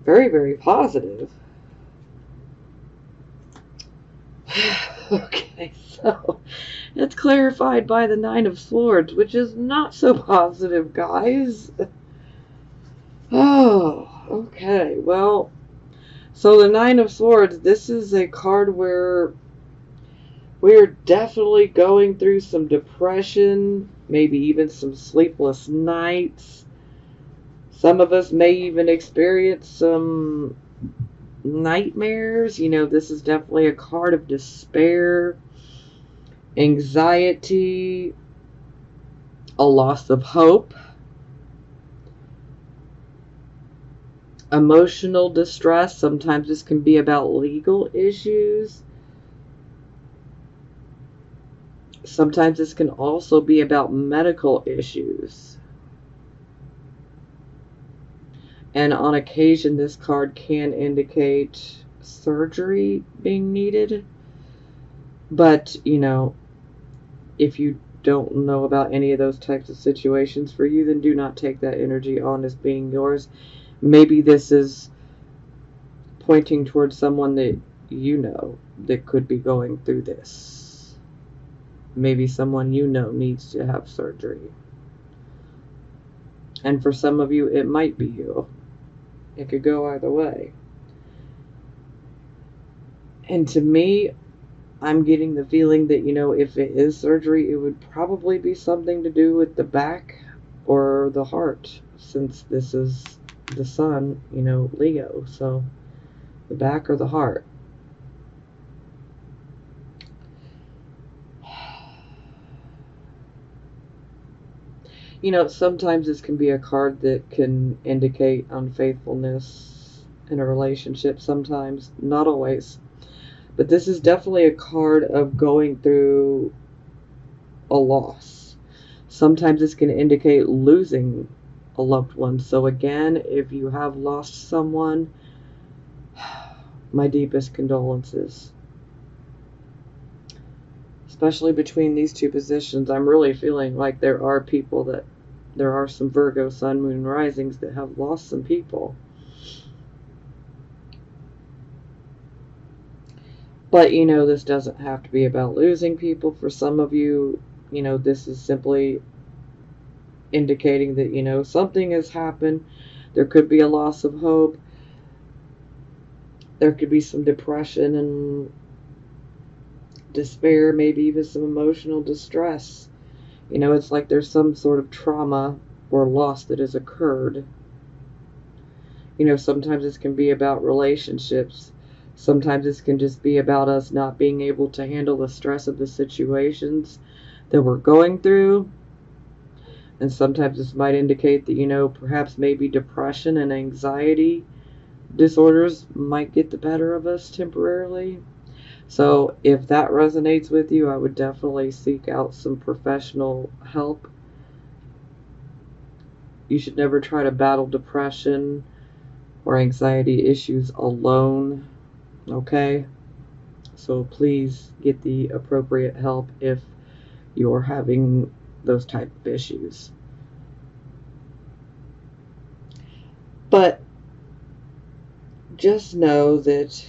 Very, very positive. Okay, so it's clarified by the Nine of Swords, which is not so positive, guys. Oh, okay. Well, so the Nine of Swords, this is a card where we're definitely going through some depression, maybe even some sleepless nights. Some of us may even experience some nightmares. You know, this is definitely a card of despair, anxiety, a loss of hope, emotional distress. Sometimes this can be about legal issues. Sometimes this can also be about medical issues. And on occasion, this card can indicate surgery being needed. But, you know, if you don't know about any of those types of situations for you, then do not take that energy on as being yours. Maybe this is pointing towards someone that you know that could be going through this. Maybe someone you know needs to have surgery. And for some of you, it might be you. It could go either way. And to me, I'm getting the feeling that, you know, if it is surgery, it would probably be something to do with the back or the heart, since this is the sun, you know, Leo. So the back or the heart. You know, sometimes this can be a card that can indicate unfaithfulness in a relationship. Sometimes, not always. But this is definitely a card of going through a loss. Sometimes this can indicate losing a loved one. So again, if you have lost someone, my deepest condolences. Especially between these two positions, I'm really feeling like there are some Virgo sun, moon, risings that have lost some people. But, you know, this doesn't have to be about losing people. For some of you, you know, this is simply indicating that, you know, something has happened. There could be a loss of hope. There could be some depression and despair, maybe even some emotional distress. You know, it's like there's some sort of trauma or loss that has occurred. You know, sometimes this can be about relationships. Sometimes this can just be about us not being able to handle the stress of the situations that we're going through. And sometimes this might indicate that, you know, perhaps maybe depression and anxiety disorders might get the better of us temporarily. So if that resonates with you, I would definitely seek out some professional help. You should never try to battle depression or anxiety issues alone, okay? So please get the appropriate help if you're having those type of issues. But just know that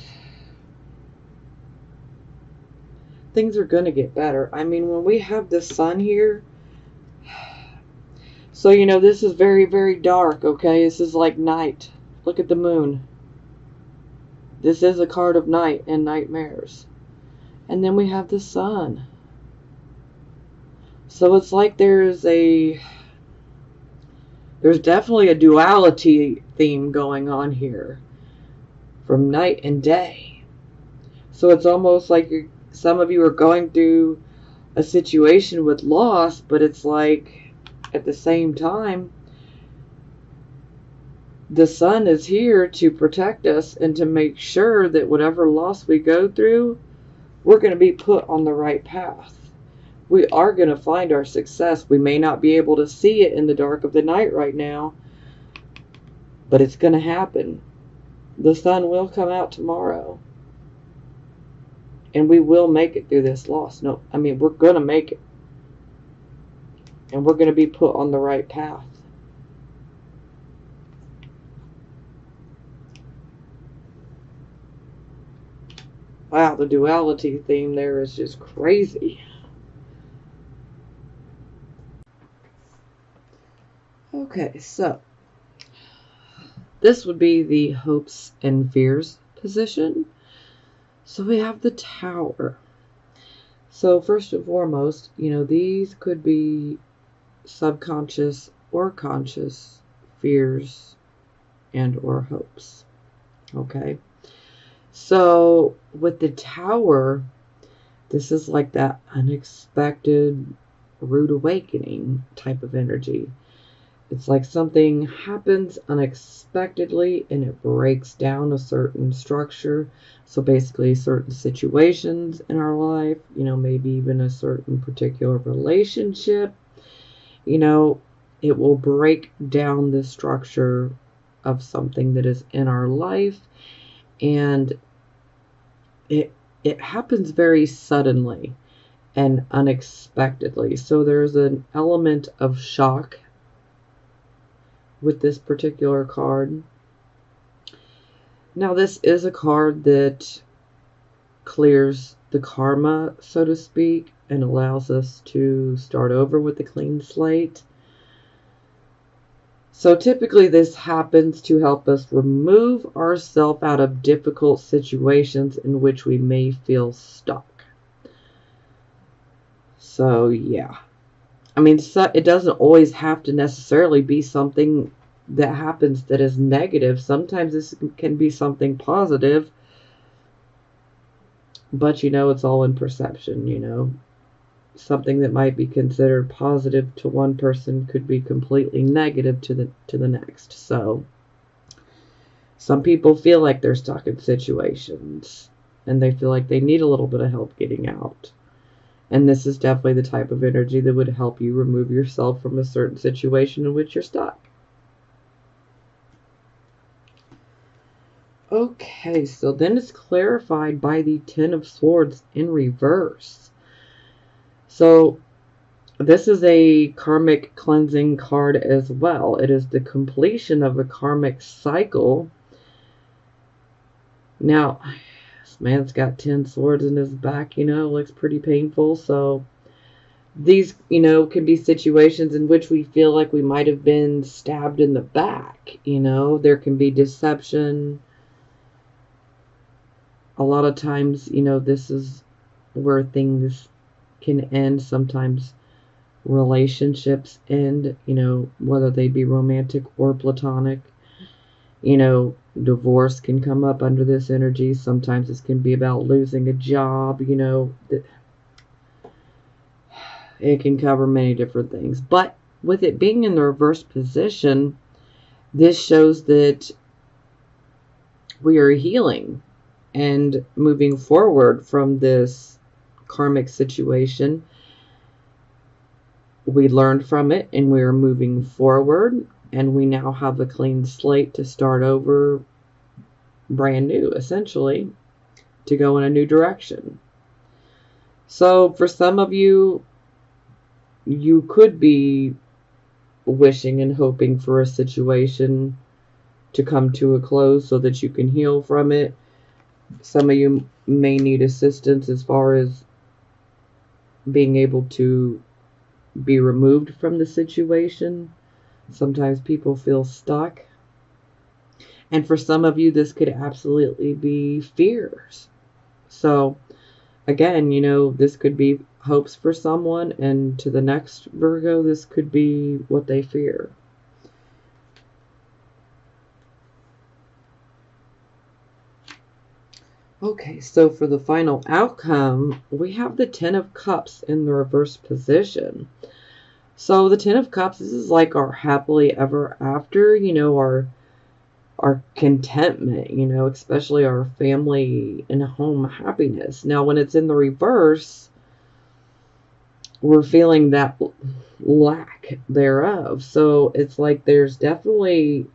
things are going to get better. I mean, when we have the sun here, So, you know, this is very, very dark, okay? This is like night. Look at the moon. This is a card of night and nightmares. And then we have the sun. So it's like there's definitely a duality theme going on here from night and day. So it's almost like some of you are going through a situation with loss, but it's like at the same time, the sun is here to protect us and to make sure that whatever loss we go through, we're going to be put on the right path. We are going to find our success. We may not be able to see it in the dark of the night right now, but it's going to happen. The sun will come out tomorrow. And we will make it through this loss. No, I mean, we're going to make it. And we're going to be put on the right path. Wow, the duality theme there is just crazy. Okay, so this would be the hopes and fears position. So we have the Tower. So first and foremost, you know, these could be subconscious or conscious fears and or hopes. Okay. So with the Tower, this is like that unexpected rude awakening type of energy. It's like something happens unexpectedly and it breaks down a certain structure. So basically certain situations in our life, you know, maybe even a certain particular relationship, you know, it will break down the structure of something that is in our life. And it happens very suddenly and unexpectedly. So there's an element of shock with this particular card. Now this is a card that clears the karma, so to speak, and allows us to start over with a clean slate. So typically this happens to help us remove ourselves out of difficult situations in which we may feel stuck. So yeah. I mean, it doesn't always have to necessarily be something that happens that is negative. Sometimes this can be something positive. But, you know, it's all in perception, you know. Something that might be considered positive to one person could be completely negative to the next. So, some people feel like they're stuck in situations. And they feel like they need a little bit of help getting out. And this is definitely the type of energy that would help you remove yourself from a certain situation in which you're stuck. Okay, so then it's clarified by the Ten of Swords in reverse. So this is a karmic cleansing card as well. It is the completion of a karmic cycle. Now, this man's got 10 swords in his back, you know, looks pretty painful. So these, you know, can be situations in which we feel like we might have been stabbed in the back. You know, there can be deception. A lot of times, you know, this is where things can end. Sometimes relationships end, you know, whether they be romantic or platonic. You know, divorce can come up under this energy. Sometimes this can be about losing a job, you know. It can cover many different things. But with it being in the reverse position, this shows that we are healing and moving forward from this karmic situation. We learned from it and we are moving forward, and we now have a clean slate to start over brand new, essentially, to go in a new direction. So for some of you, you could be wishing and hoping for a situation to come to a close so that you can heal from it. Some of you may need assistance as far as being able to be removed from the situation. Sometimes people feel stuck. And for some of you, this could absolutely be fears. So, again, this could be hopes for someone, and to the next Virgo, this could be what they fear. Okay, so for the final outcome, we have the Ten of Cups in the reverse position. So the Ten of Cups, this is like our happily ever after, our contentment, especially our family and home happiness. Now, when it's in the reverse, we're feeling that lack thereof. So it's like there's definitely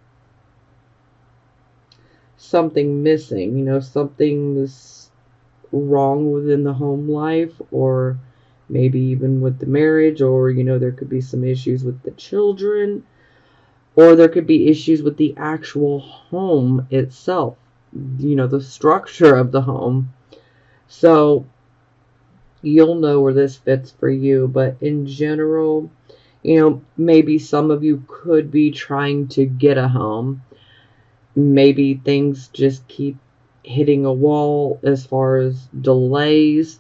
something missing, something's wrong within the home life, or maybe even with the marriage, or, there could be some issues with the children, or there could be issues with the actual home itself, the structure of the home. So you'll know where this fits for you, but in general, maybe some of you could be trying to get a home. Maybe things just keep hitting a wall as far as delays.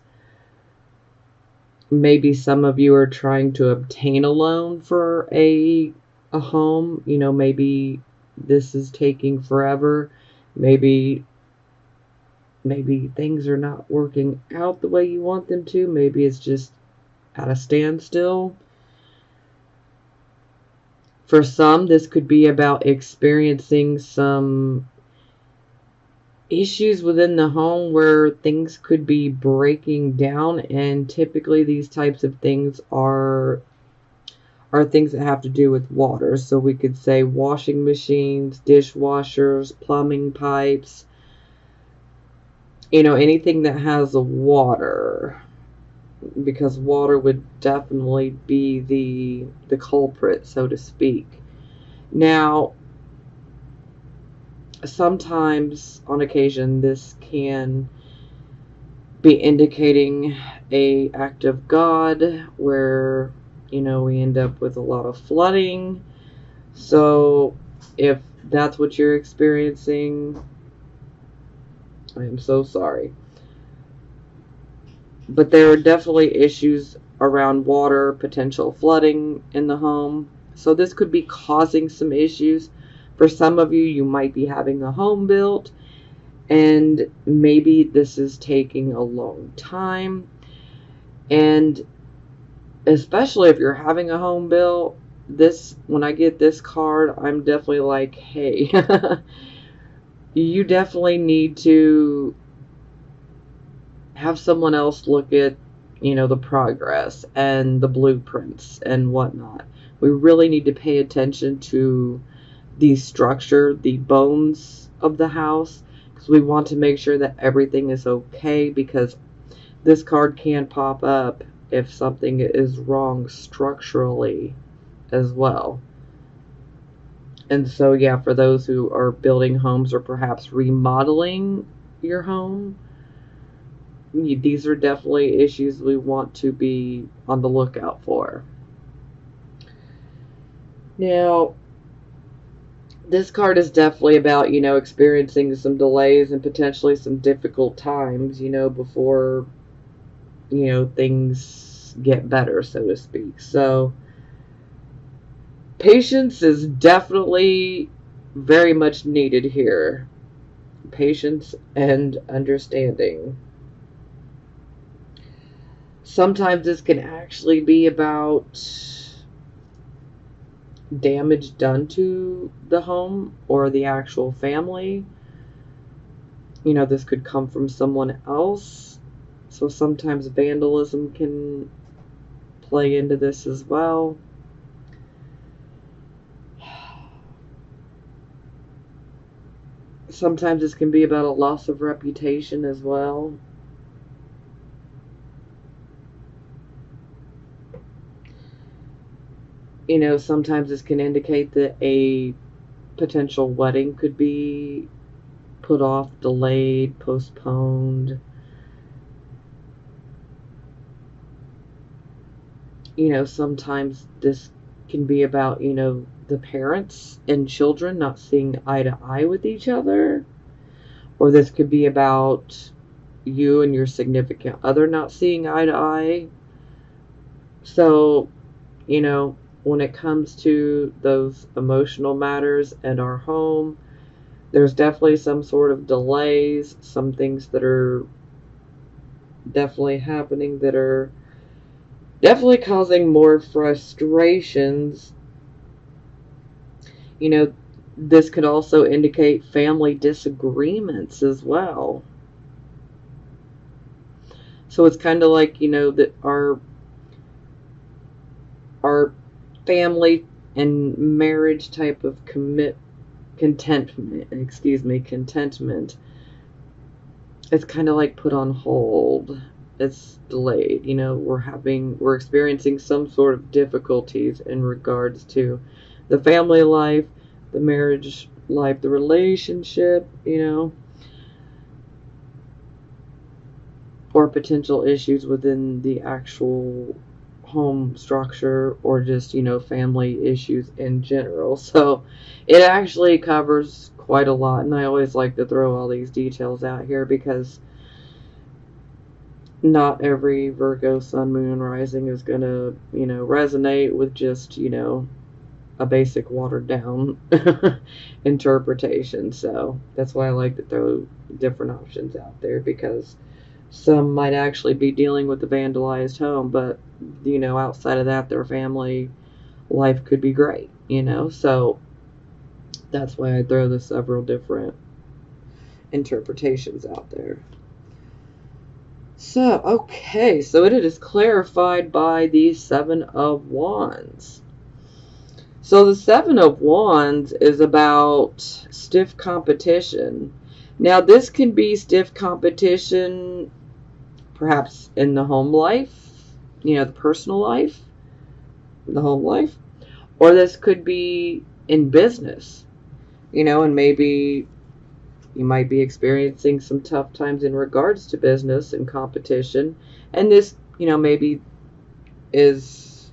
Maybe some of you are trying to obtain a loan for a home. Maybe this is taking forever. Maybe things are not working out the way you want them to. Maybe it's just at a standstill. For some, this could be about experiencing some issues within the home where things could be breaking down, and typically these types of things are things that have to do with water. So we could say washing machines, dishwashers, plumbing pipes, anything that has water, because water would definitely be the culprit, so to speak. Now, sometimes on occasion this can be indicating a act of God where we end up with a lot of flooding. So if that's what you're experiencing, I am so sorry. But there are definitely issues around water, potential flooding in the home. So this could be causing some issues. For some of you, you might be having a home built, and maybe this is taking a long time. And especially if you're having a home built, when I get this card, I'm definitely like, hey, you definitely need to have someone else look at, the progress and the blueprints and whatnot. We really need to pay attention to the structure, the bones of the house, because we want to make sure that everything is okay, because this card can pop up if something is wrong structurally as well. And so, yeah, for those who are building homes or perhaps remodeling your home, these are definitely issues we want to be on the lookout for. Now, this card is definitely about, experiencing some delays and potentially some difficult times, before, things get better, so to speak. So, patience is definitely very much needed here. Patience and understanding. Sometimes this can actually be about damage done to the home or the actual family. This could come from someone else. So sometimes vandalism can play into this as well. Sometimes this can be about a loss of reputation as well. Sometimes this can indicate that a potential wedding could be put off, delayed, postponed. Sometimes this can be about, the parents and children not seeing eye to eye with each other, or this could be about you and your significant other not seeing eye to eye. So, you know, when it comes to those emotional matters in our home, there's definitely some sort of delays, some things that are definitely happening that are definitely causing more frustrations. You know, this could also indicate family disagreements as well. So it's kind of like, you know, that our family and marriage type of contentment, it's kind of like put on hold. It's delayed. You know, we're experiencing some sort of difficulties in regards to the family life, the marriage life, the relationship, you know, or potential issues within the actual home structure, or just, you know, family issues in general. So it actually covers quite a lot, and I always like to throw all these details out here because not every Virgo sun, moon, and rising is going to, you know, resonate with just, you know, a basic watered down interpretation. So that's why I like to throw different options out there, because some might actually be dealing with the vandalized home, but, you know, outside of that, their family life could be great, you know. So that's why I throw the several different interpretations out there. So, okay, so it is clarified by the Seven of Wands. So the Seven of Wands is about stiff competition. Now, this can be stiff competition perhaps in the home life, you know, the personal life, the home life, or this could be in business, you know, and maybe you might be experiencing some tough times in regards to business and competition, and this, you know, maybe is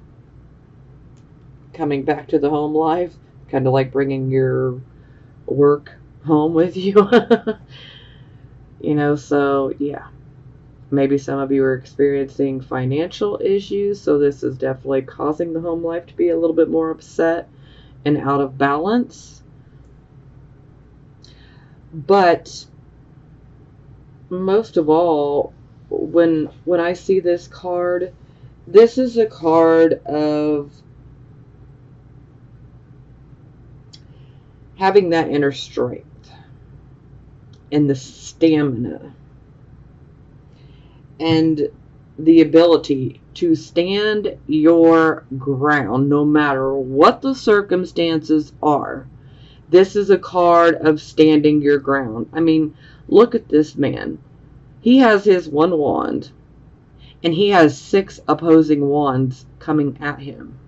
coming back to the home life, kind of like bringing your work home with you. You know, so yeah. Maybe some of you are experiencing financial issues, so this is definitely causing the home life to be a little bit more upset and out of balance. But most of all, when I see this card, this is a card of having that inner strength and the stamina and the ability to stand your ground no matter what the circumstances are. This is a card of standing your ground. I mean, look at this man. He has his one wand, and he has 6 opposing wands coming at him.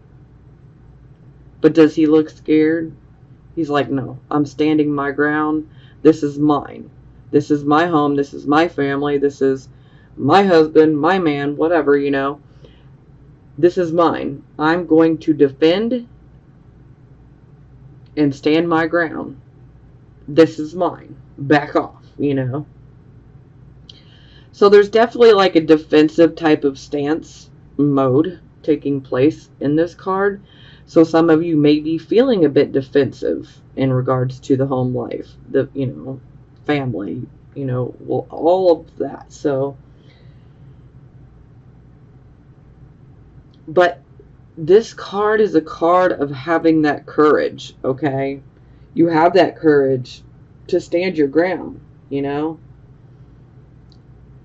But does he look scared? He's like, no, I'm standing my ground. This is mine. This is my home. This is my family. This is my husband, my man, whatever, you know. This is mine. I'm going to defend and stand my ground. This is mine. Back off, you know. So there's definitely like a defensive type of stance mode taking place in this card. So some of you may be feeling a bit defensive in regards to the home life, the, you know, family, you know, well, all of that. So, but this card is a card of having that courage, okay? You have that courage to stand your ground, you know?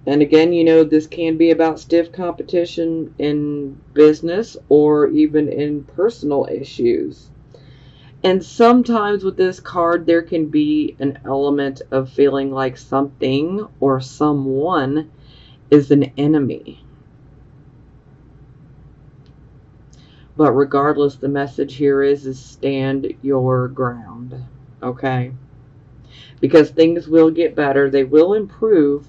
And again, you know, this can be about stiff competition in business or even in personal issues. And sometimes with this card, there can be an element of feeling like something or someone is an enemy. But regardless, the message here is stand your ground, okay? Because things will get better. They will improve.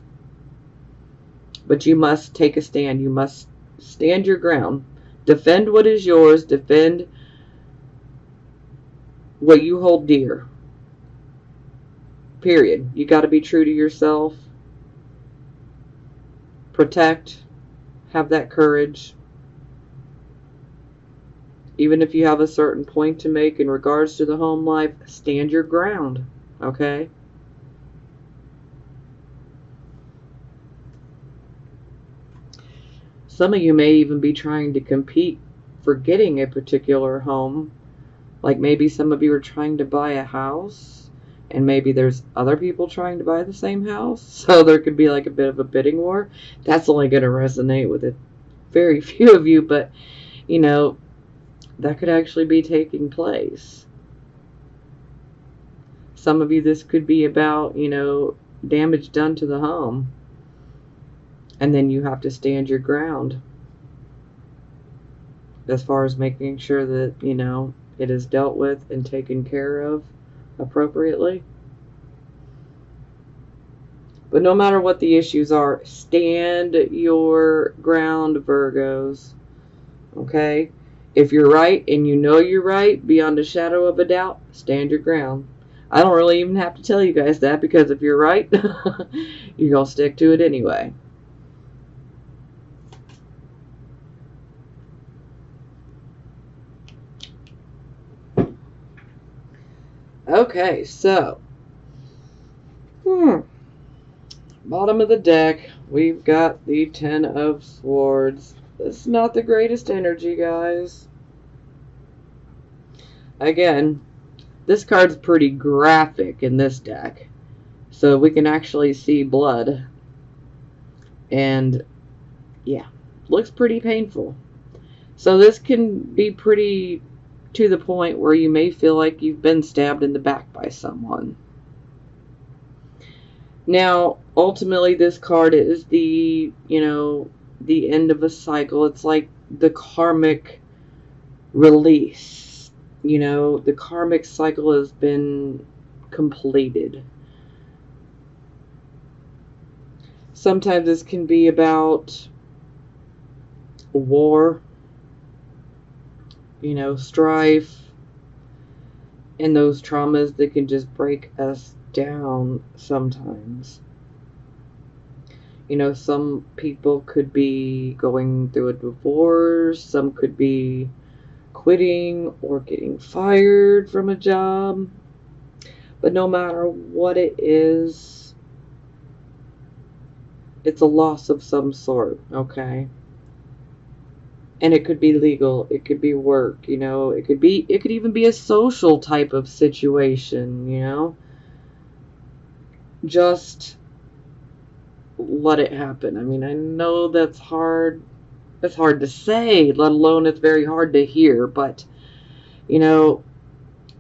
But you must take a stand. You must stand your ground. Defend what is yours. Defend what you hold dear. Period. You got to be true to yourself. Protect. Have that courage. Even if you have a certain point to make in regards to the home life, stand your ground. Okay? Some of you may even be trying to compete for getting a particular home. Like maybe some of you are trying to buy a house, and maybe there's other people trying to buy the same house. So there could be like a bit of a bidding war. That's only going to resonate with it very few of you, but you know, that could actually be taking place. Some of you, this could be about, you know, damage done to the home. And then you have to stand your ground as far as making sure that, you know, it is dealt with and taken care of appropriately. But no matter what the issues are, stand your ground, Virgos. Okay? If you're right and you know you're right, beyond a shadow of a doubt, stand your ground. I don't really even have to tell you guys that, because if you're right, you're going to stick to it anyway. Okay, so bottom of the deck, we've got the Ten of Swords. This is not the greatest energy, guys. Again, this card's pretty graphic in this deck, so we can actually see blood. And yeah, looks pretty painful. So this can be pretty to the point where you may feel like you've been stabbed in the back by someone. Now, ultimately, this card is the, you know, the end of a cycle. It's like the karmic release. You know, the karmic cycle has been completed. Sometimes this can be about war, you know, strife, and those traumas that can just break us down sometimes. You know, some people could be going through a divorce, some could be quitting or getting fired from a job. But no matter what it is, it's a loss of some sort, okay? And it could be legal, it could be work, you know, it could even be a social type of situation, you know? Just let it happen. I mean, I know that's hard to say, let alone it's very hard to hear, but you know,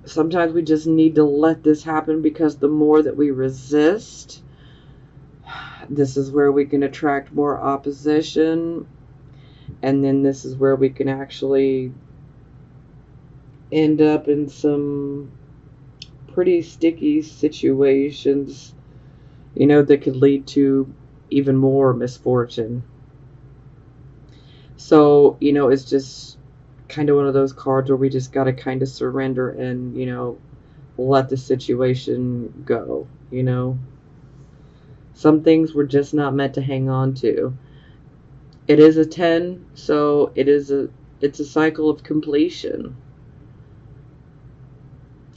sometimes we just need to let this happen, because the more that we resist, this is where we can attract more opposition. And then this is where we can actually end up in some pretty sticky situations, you know, that could lead to even more misfortune. So, you know, it's just kind of one of those cards where we just got to kind of surrender and, you know, let the situation go, you know. Some things we're just not meant to hang on to. It is a 10, so it's a cycle of completion.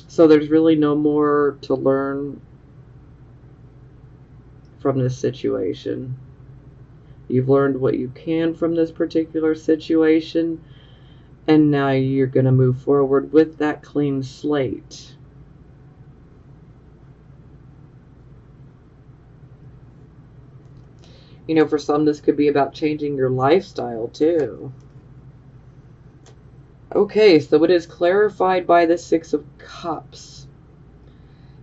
So there's really no more to learn from this situation. You've learned what you can from this particular situation, and now you're going to move forward with that clean slate. You know, for some, this could be about changing your lifestyle, too. Okay, so it is clarified by the Six of Cups.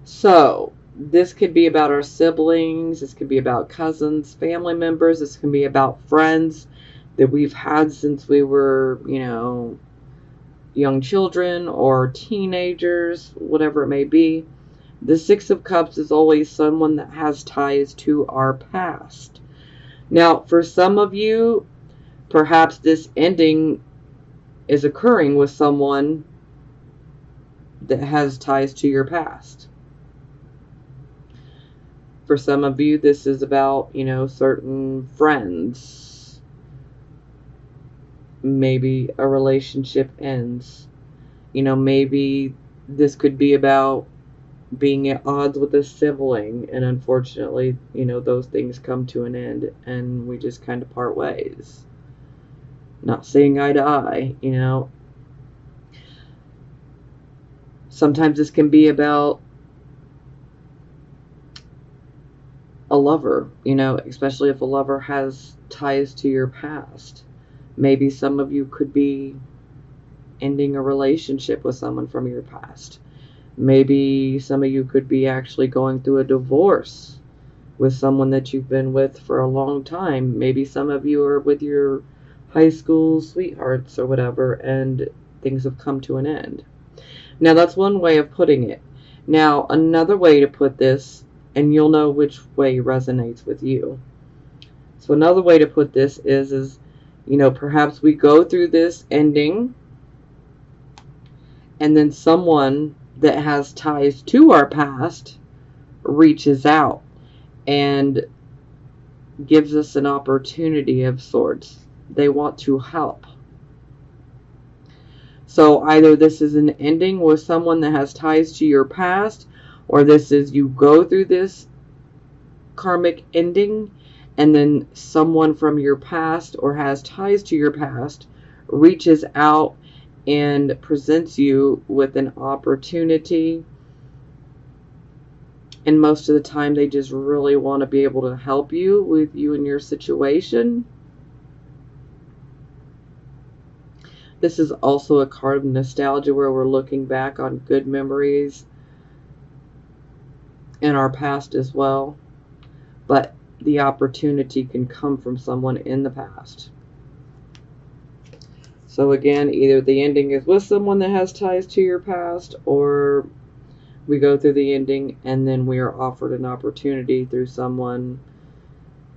So, this could be about our siblings, this could be about cousins, family members, this can be about friends that we've had since we were, you know, young children or teenagers, whatever it may be. The Six of Cups is always someone that has ties to our past. Now, for some of you, perhaps this ending is occurring with someone that has ties to your past. For some of you, this is about, certain friends. Maybe a relationship ends. Maybe this could be about being at odds with a sibling, and unfortunately, those things come to an end and we just kind of part ways. Not seeing eye to eye, Sometimes this can be about a lover, especially if a lover has ties to your past. Maybe some of you could be ending a relationship with someone from your past. Maybe some of you could be actually going through a divorce with someone that you've been with for a long time. Maybe some of you are with your high school sweethearts or whatever, and things have come to an end. Now, that's one way of putting it. Now, another way to put this, and you'll know which way resonates with you. So another way to put this is perhaps we go through this ending, and then someone that has ties to our past reaches out and gives us an opportunity of sorts. They want to help. So either this is an ending with someone that has ties to your past, or this is you go through this karmic ending, and then someone from your past or has ties to your past reaches out and presents you with an opportunity. And most of the time they just really want to be able to help you with you and your situation. This is also a card of nostalgia where we're looking back on good memories in our past as well. But the opportunity can come from someone in the past. So again, either the ending is with someone that has ties to your past, or we go through the ending and then we are offered an opportunity through someone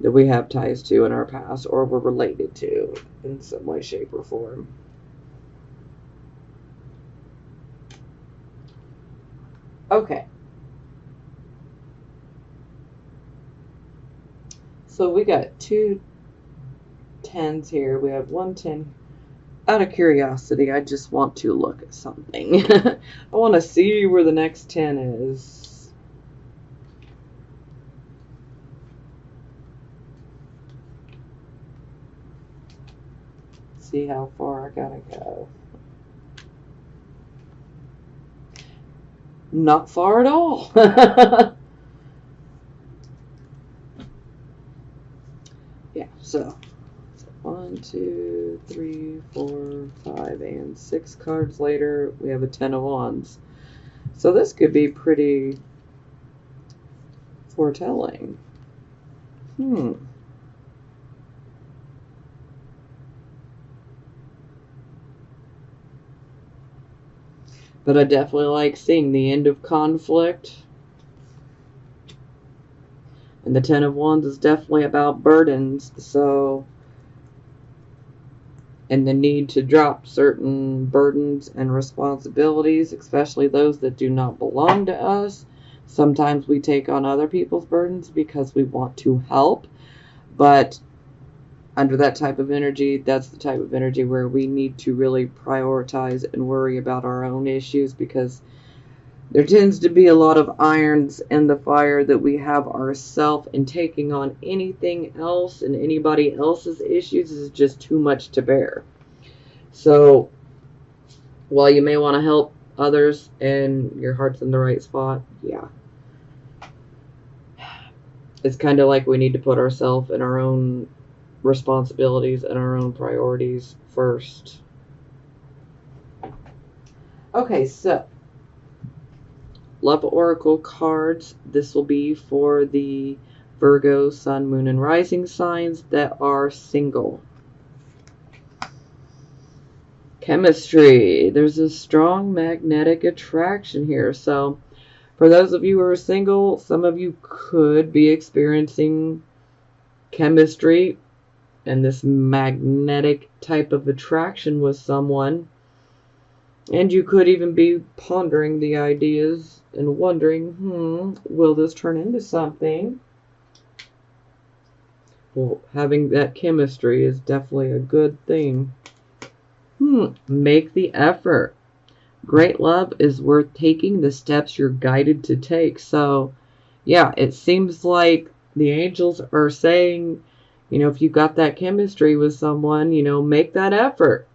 that we have ties to in our past, or we're related to in some way, shape, or form. Okay. So we got 2 10s here. We have 1 10. Out of curiosity, I just want to look at something. I want to see where the next 10 is. See how far I gotta go. Not far at all. Yeah, so 1, 2, 3, 4, 5, and 6 cards later, we have a 10 of Wands. So this could be pretty foretelling. But I definitely like seeing the end of conflict. And the 10 of Wands is definitely about burdens. So, and the need to drop certain burdens and responsibilities, especially those that do not belong to us. Sometimes we take on other people's burdens because we want to help. But under that type of energy, that's the type of energy where we need to really prioritize and worry about our own issues, because there tends to be a lot of irons in the fire that we have ourselves, and taking on anything else and anybody else's issues is just too much to bear. So while you may want to help others and your heart's in the right spot, yeah, it's kind of like we need to put ourselves in our own responsibilities and our own priorities first. Okay, so Love Oracle cards. This will be for the Virgo, Sun, Moon, and Rising signs that are single. Chemistry. There's a strong magnetic attraction here. So for those of you who are single, some of you could be experiencing chemistry and this magnetic type of attraction with someone. And you could even be pondering the ideas and wondering, will this turn into something? Well, having that chemistry is definitely a good thing. Make the effort. Great love is worth taking the steps you're guided to take. So, yeah, it seems like the angels are saying, if you got that chemistry with someone, make that effort.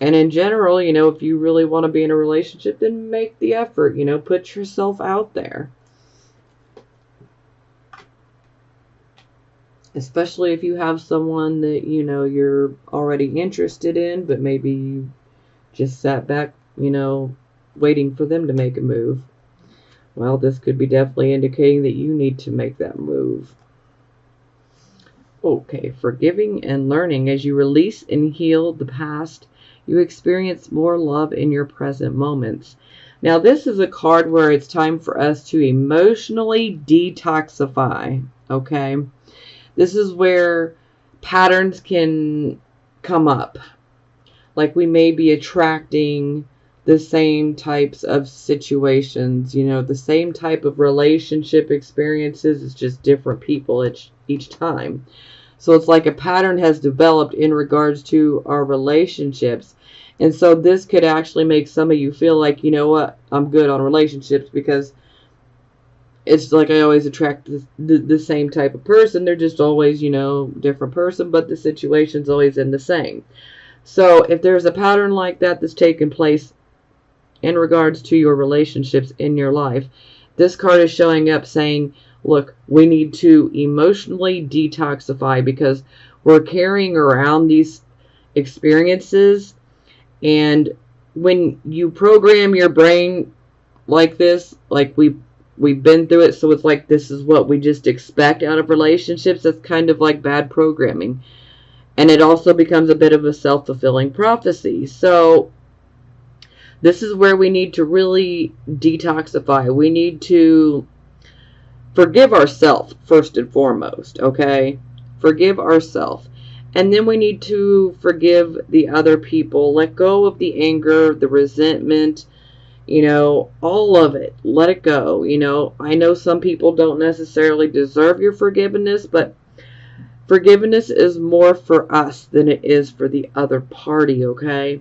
And in general, if you really want to be in a relationship, then make the effort, put yourself out there. Especially if you have someone that, you're already interested in, but maybe you just sat back, waiting for them to make a move. Well, this could be definitely indicating that you need to make that move. Okay, forgiving and learning. As you release and heal the past, you experience more love in your present moments. Now, this is a card where it's time for us to emotionally detoxify, okay? This is where patterns can come up. Like we may be attracting the same types of situations, the same type of relationship experiences. It's just different people each time. So it's like a pattern has developed in regards to our relationships. And so this could actually make some of you feel like, you know what, I'm good on relationships because it's like I always attract the same type of person. They're just always, different person, but the situation's always in the same. So if there's a pattern like that that's taken place in regards to your relationships in your life, this card is showing up saying, look, we need to emotionally detoxify because we're carrying around these experiences. And when you program your brain like this, like we've been through it, so it's like this is what we just expect out of relationships. That's kind of like bad programming. And it also becomes a bit of a self-fulfilling prophecy. So this is where we need to really detoxify. We need to forgive ourselves first and foremost, okay? Forgive ourselves. And then we need to forgive the other people. Let go of the anger, the resentment, all of it. Let it go. I know some people don't necessarily deserve your forgiveness, but forgiveness is more for us than it is for the other party, okay?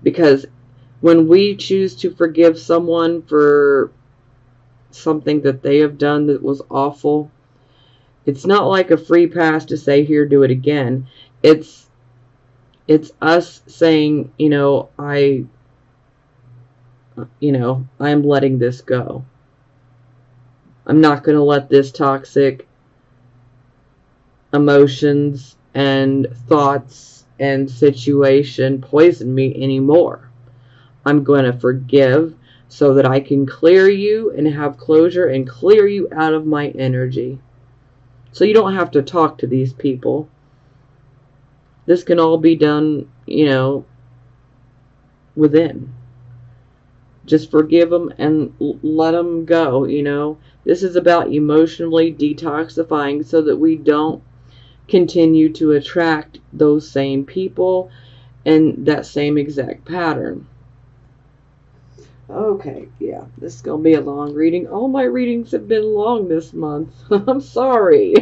Because when we choose to forgive someone for something that they have done that was awful, it's not like a free pass to say, here, do it again. It's us saying, I'm letting this go. I'm not going to let this toxic emotions and thoughts and situation poison me anymore. I'm going to forgive so that I can clear you and have closure and clear you out of my energy. So you don't have to talk to these people. This can all be done, within. Just forgive them and let them go, This is about emotionally detoxifying so that we don't continue to attract those same people and that same exact pattern. Okay, yeah, this is going to be a long reading. All my readings have been long this month. I'm sorry.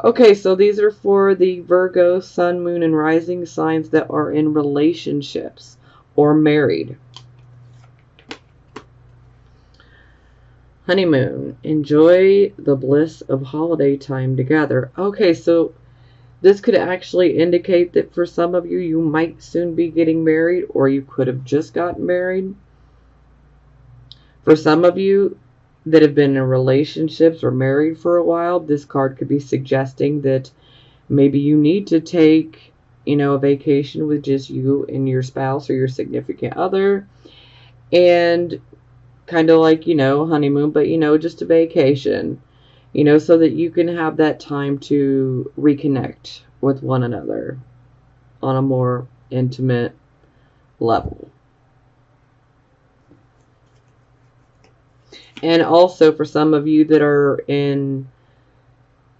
Okay, so these are for the Virgo, Sun, Moon, and Rising signs that are in relationships or married. Honeymoon. Enjoy the bliss of holiday time together. Okay, so this could actually indicate that for some of you, you might soon be getting married, or you could have just gotten married. For some of you that have been in relationships or married for a while, this card could be suggesting that maybe you need to take, a vacation with just you and your spouse or your significant other. And kind of like, honeymoon, but, just a vacation, so that you can have that time to reconnect with one another on a more intimate level. And also for some of you that are in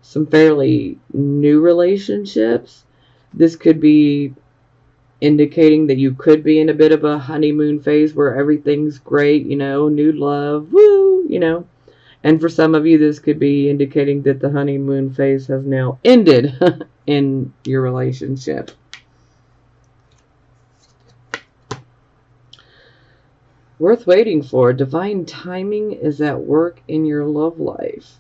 some fairly new relationships, this could be indicating that you could be in a bit of a honeymoon phase where everything's great, new love, woo. And for some of you, this could be indicating that the honeymoon phase has now ended in your relationship. Worth waiting for. Divine timing is at work in your love life.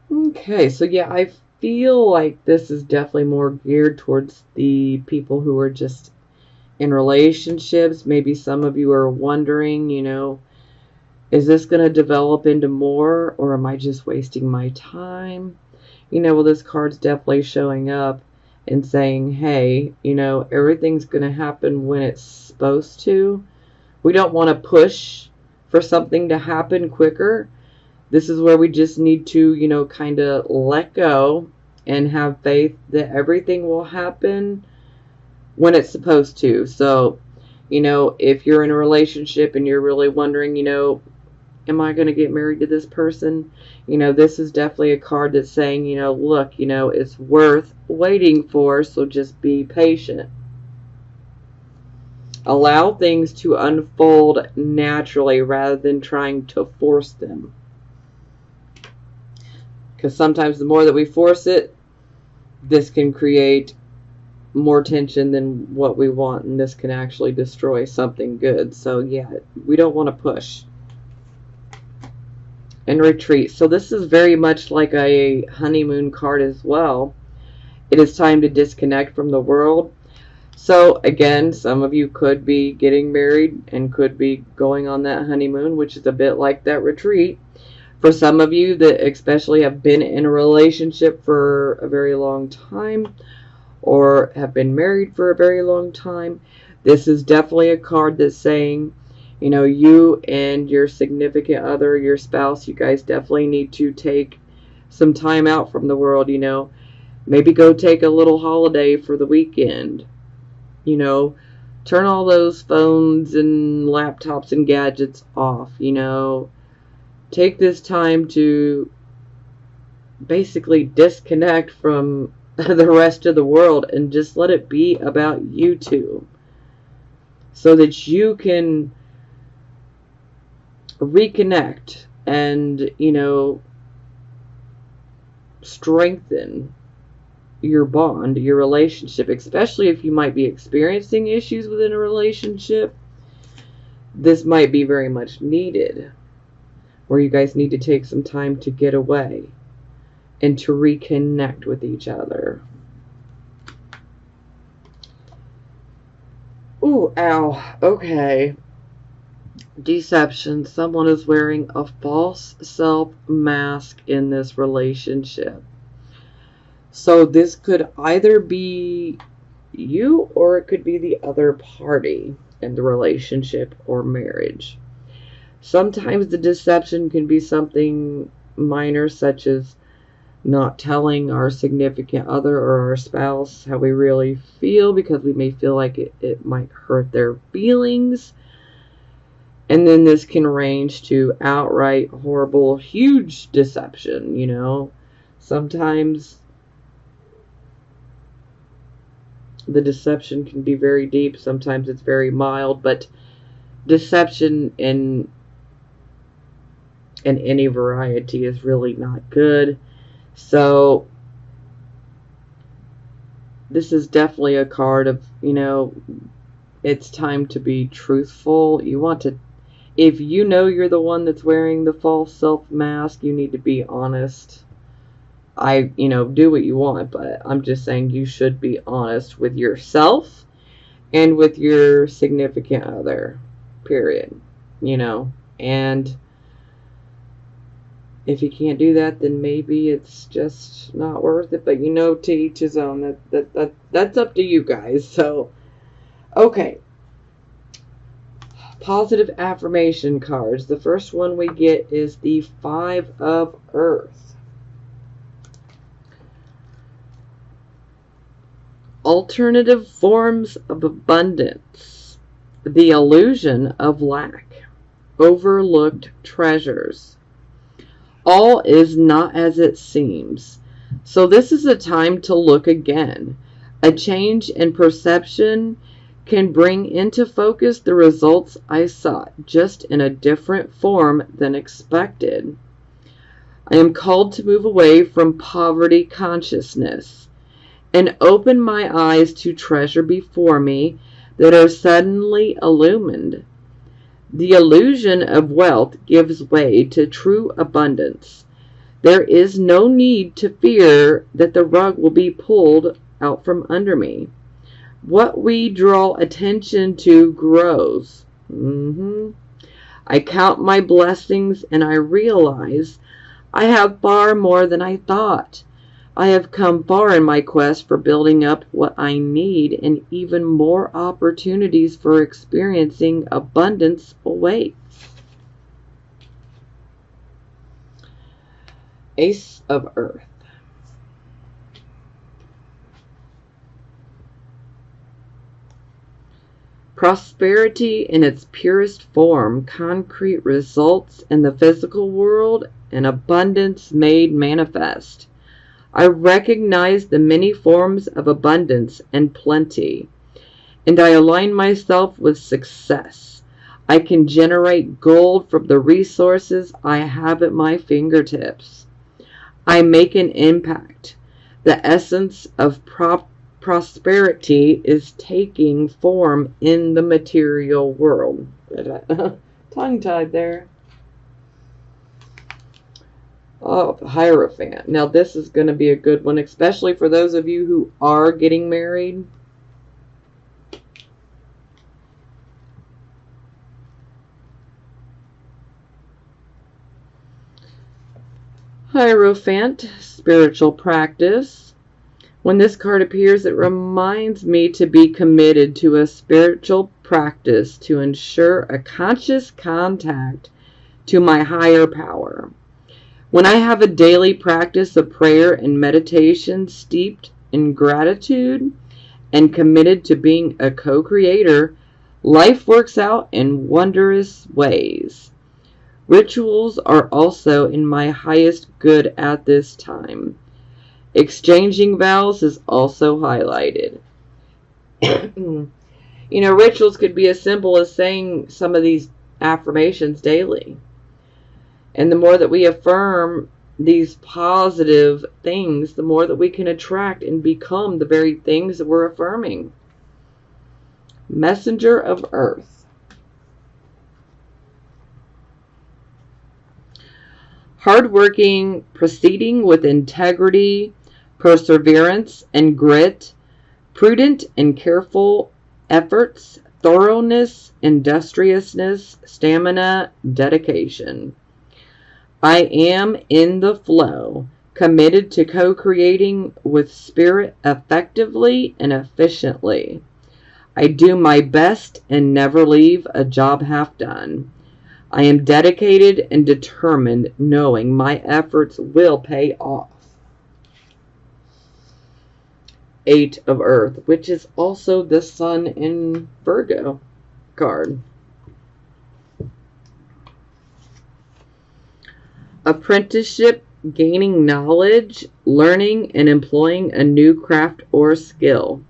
Okay, so yeah, I feel like this is definitely more geared towards the people who are just in relationships. Maybe some of you are wondering, is this going to develop into more, or am I just wasting my time? Well, this card's definitely showing up and saying, hey, everything's going to happen when it's supposed to. We don't want to push for something to happen quicker. This is where we just need to, kind of let go and have faith that everything will happen when it's supposed to. So, if you're in a relationship and you're really wondering, am I going to get married to this person? This is definitely a card that's saying, look, it's worth waiting for, so just be patient. Allow things to unfold naturally rather than trying to force them. Because sometimes the more that we force it, this can create more tension than what we want, and this can actually destroy something good. So yeah, we don't want to push. And retreat. So this is very much like a honeymoon card as well. It is time to disconnect from the world. So again, some of you could be getting married and could be going on that honeymoon, which is a bit like that retreat. For some of you that especially have been in a relationship for a very long time or have been married for a very long time, this is definitely a card that's saying, you and your significant other, your spouse, you guys definitely need to take some time out from the world, Maybe go take a little holiday for the weekend. Turn all those phones and laptops and gadgets off, Take this time to basically disconnect from the rest of the world and just let it be about you two. So that you can reconnect and, strengthen your bond, your relationship, especially if you might be experiencing issues within a relationship. This might be very much needed, where you guys need to take some time to get away and to reconnect with each other. Ooh, ow. Okay. Deception. Someone is wearing a false self mask in this relationship. So this could either be you or it could be the other party in the relationship or marriage. Sometimes the deception can be something minor, such as not telling our significant other or our spouse how we really feel, because we may feel like it might hurt their feelings. And then this can range to outright horrible, huge deception, Sometimes the deception can be very deep. Sometimes it's very mild, but deception in any variety is really not good. So this is definitely a card of, it's time to be truthful. You want to, if you're the one that's wearing the false self mask, you need to be honest. Do what you want, but I'm just saying you should be honest with yourself and with your significant other, period. And if you can't do that, then maybe it's just not worth it. But to each his own. That's up to you guys. So, okay. Positive affirmation cards. The first one we get is the 5 of Earth. Alternative forms of abundance. The illusion of lack. Overlooked treasures. All is not as it seems. So this is a time to look again. A change in perception can bring into focus the results I sought, just in a different form than expected. I am called to move away from poverty consciousness and open my eyes to treasure before me that are suddenly illumined. The illusion of wealth gives way to true abundance. There is no need to fear that the rug will be pulled out from under me. What we draw attention to grows. I count my blessings and I realize I have far more than I thought. I have come far in my quest for building up what I need, and even more opportunities for experiencing abundance await. Ace of Earth. Prosperity in its purest form, concrete results in the physical world, and abundance made manifest. I recognize the many forms of abundance and plenty, and I align myself with success. I can generate gold from the resources I have at my fingertips. I make an impact. The essence of prosperity is taking form in the material world. Tongue-tied there. Oh, the Hierophant. Now this is going to be a good one, especially for those of you who are getting married. Hierophant, spiritual practice. When this card appears, it reminds me to be committed to a spiritual practice to ensure a conscious contact to my higher power. When I have a daily practice of prayer and meditation steeped in gratitude and committed to being a co-creator, life works out in wondrous ways. Rituals are also in my highest good at this time. Exchanging vows is also highlighted. Rituals could be as simple as saying some of these affirmations daily. And the more that we affirm these positive things, the more that we can attract and become the very things that we're affirming. Messenger of Earth. Hardworking, proceeding with integrity, perseverance, and grit, prudent and careful efforts, thoroughness, industriousness, stamina, dedication. I am in the flow, committed to co-creating with spirit effectively and efficiently. I do my best and never leave a job half done. I am dedicated and determined, knowing my efforts will pay off. Eight of Earth, which is also the Sun in Virgo card. Apprenticeship, gaining knowledge, learning, and employing a new craft or skill.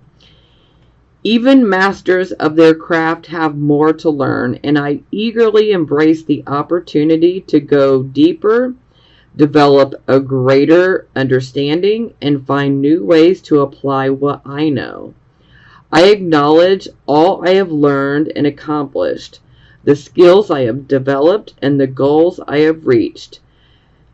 Even masters of their craft have more to learn, and I eagerly embrace the opportunity to go deeper, develop a greater understanding, and find new ways to apply what I know. I acknowledge all I have learned and accomplished, the skills I have developed, and the goals I have reached.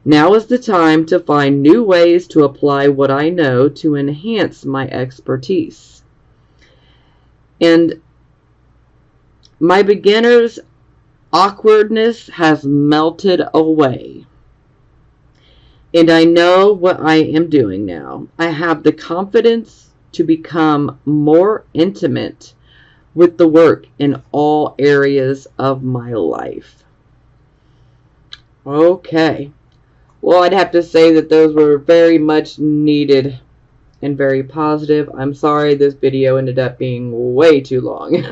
Now is the time to find new ways to apply what I know to enhance my expertise. And my beginner's awkwardness has melted away. And I know what I am doing now. I have the confidence to become more intimate with the work in all areas of my life. Okay. Well, I'd have to say that those were very much needed and very positive. I'm sorry this video ended up being way too long.